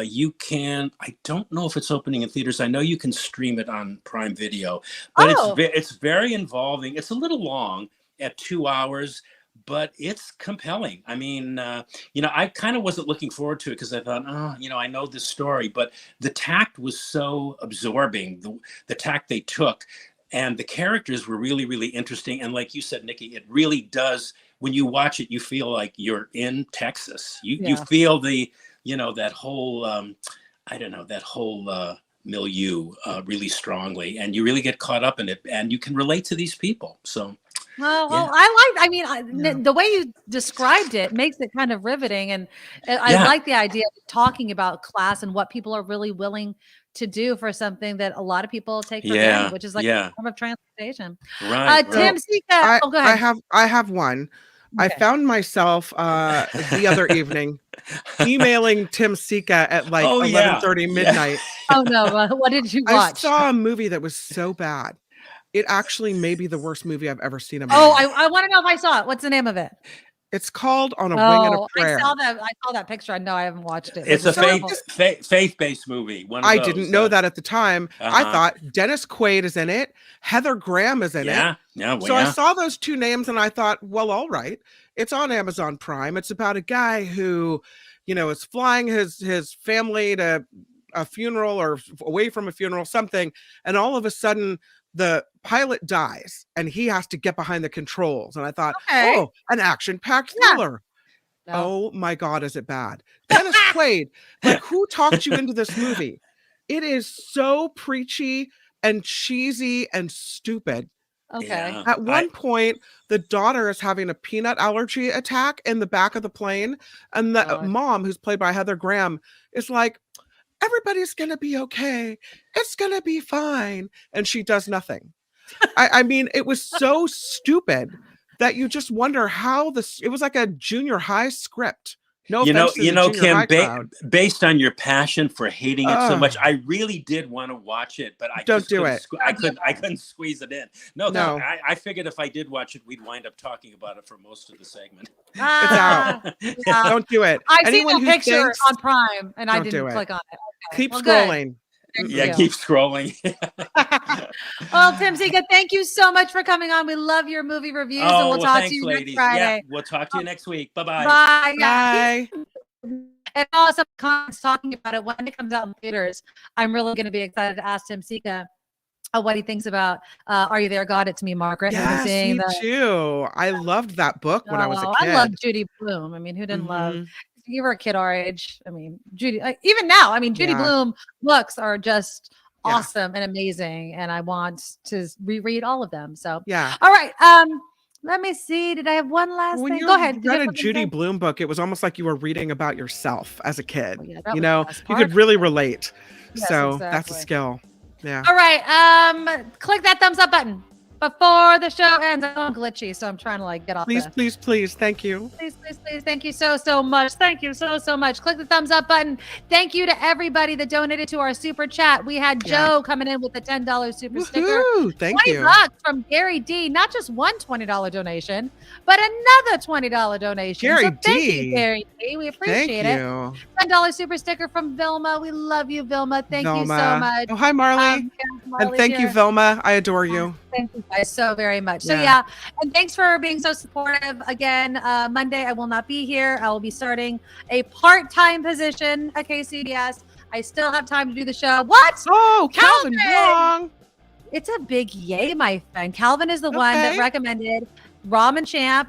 you can, I don't know if it's opening in theaters. I know you can stream it on Prime Video, but it's very involving. It's a little long at 2 hours, but it's compelling. I mean, I kind of wasn't looking forward to it because I thought, I know this story, but the tact was so absorbing, the tact they took, and the characters were really, really interesting. And like you said, Nikki, it really does, when you watch it, you feel like you're in Texas. You feel that whole, milieu really strongly, and you really get caught up in it, and you can relate to these people. So. Well, the way you described it makes it kind of riveting. And I like the idea of talking about class and what people are really willing to do for something that a lot of people take for granted, which is like a form of transportation. Right. Tim Sika. Go ahead. I have one. Okay. I found myself the other evening emailing Tim Sika at like 11:30 midnight. Oh no, what did you watch? I saw a movie that was so bad. It actually may be the worst movie I've ever seen in my life. I want to know if I saw it. What's the name of it? It's called On a Wing and a Prayer. I saw that picture. No, I haven't watched it. It's a faith-based movie. I didn't know that at the time. I thought Dennis Quaid is in it. Heather Graham is in it. I saw those two names and I thought, well, all right. It's on Amazon Prime. It's about a guy who, is flying his family to a funeral or away from a funeral, something. And all of a sudden, the pilot dies and he has to get behind the controls. And I thought, an action-packed thriller. No. Oh my God, is it bad? Dennis Quaid, like who talked you into this movie? It is so preachy and cheesy and stupid. Okay. Yeah. At one point, the daughter is having a peanut allergy attack in the back of the plane. And the mom, who's played by Heather Graham, is like, everybody's going to be okay. It's going to be fine. And she does nothing. I mean, it was so stupid that you just wonder how it was like a junior high script. No, Kim, based on your passion for hating it so much, I really did want to watch it, but I couldn't squeeze it in. No. I figured if I did watch it, we'd wind up talking about it for most of the segment. It's out. Don't do it. I've seen the picture on Prime, and I didn't click on it. Okay. Keep scrolling. Keep scrolling. Well, Tim Sika, thank you so much for coming on. We love your movie reviews, and we'll talk to you next Friday. Yeah, we'll talk to you next week. Bye-bye. Bye. Bye. And also comments talking about it when it comes out in theaters. I'm really going to be excited to ask Tim Sika what he thinks about Are You There, God? It's Me, Margaret. Yes, me too. I loved that book when I was a kid. I loved Judy Blume. I mean, who didn't love? You were a kid our age. I mean, Judy, even now, I mean, Judy Blume books are just awesome and amazing. And I want to reread all of them. So, all right. Let me see. Did I have one last thing? Go ahead. When you read a Judy Blume book, it was almost like you were reading about yourself as a kid. You could really relate. Yes, so exactly. That's a skill. Yeah. All right. Click that thumbs up button before the show ends. I'm glitchy, so I'm trying to get off. Please. Thank you. Please. Thank you so much. Thank you so much. Click the thumbs up button. Thank you to everybody that donated to our super chat. We had Joe coming in with a $10 super sticker. Thank you. $20 from Gary D. Not just one $20 donation, but another $20 donation. Thank you, Gary D. We appreciate it. $10 super sticker from Vilma. We love you, Vilma. Thank you so much. Oh, hi, Marley. And thank you, Vilma. I adore you. Thank you guys so very much. So and thanks for being so supportive. Again, Monday I will not be here. I will be starting a part-time position at KCBS. I still have time to do the show. What? Oh, Calvin Wong. It's a big yay, my friend. Calvin is the one that recommended Ramen Champ.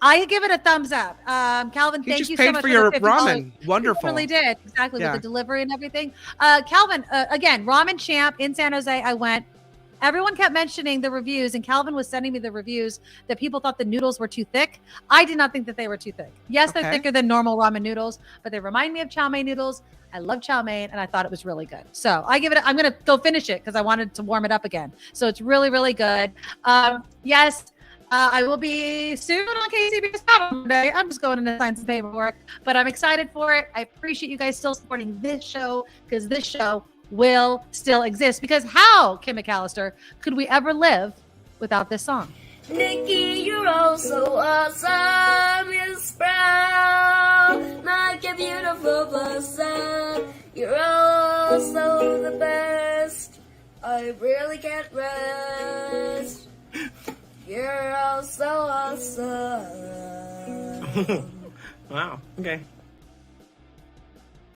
I give it a thumbs up. Calvin, thank you so much for your the $50. ramen. Wonderful. He really did. Exactly, Yeah. with the delivery and everything. Calvin, again, Ramen Champ in San Jose, I went. Everyone kept mentioning the reviews, and Calvin was sending me the reviews that people thought the noodles were too thick. I did not think that they were too thick. Yes, they're thicker than normal ramen noodles, but they remind me of chow mein noodles. I love chow mein, and I thought it was really good. So I'm going to go finish it because I wanted to warm it up again. So it's really, really good. Yes, I will be soon on KCBS Monday. I'm just going to sign some paperwork, but I'm excited for it. I appreciate you guys still supporting this show because this show will still exist. Because how, Kim McAllister, could we ever live without this song? Nikki, you're all so awesome. Miss Brown, like a beautiful blossom. You're also the best. I really can't rest. You're all so awesome. Wow. Okay.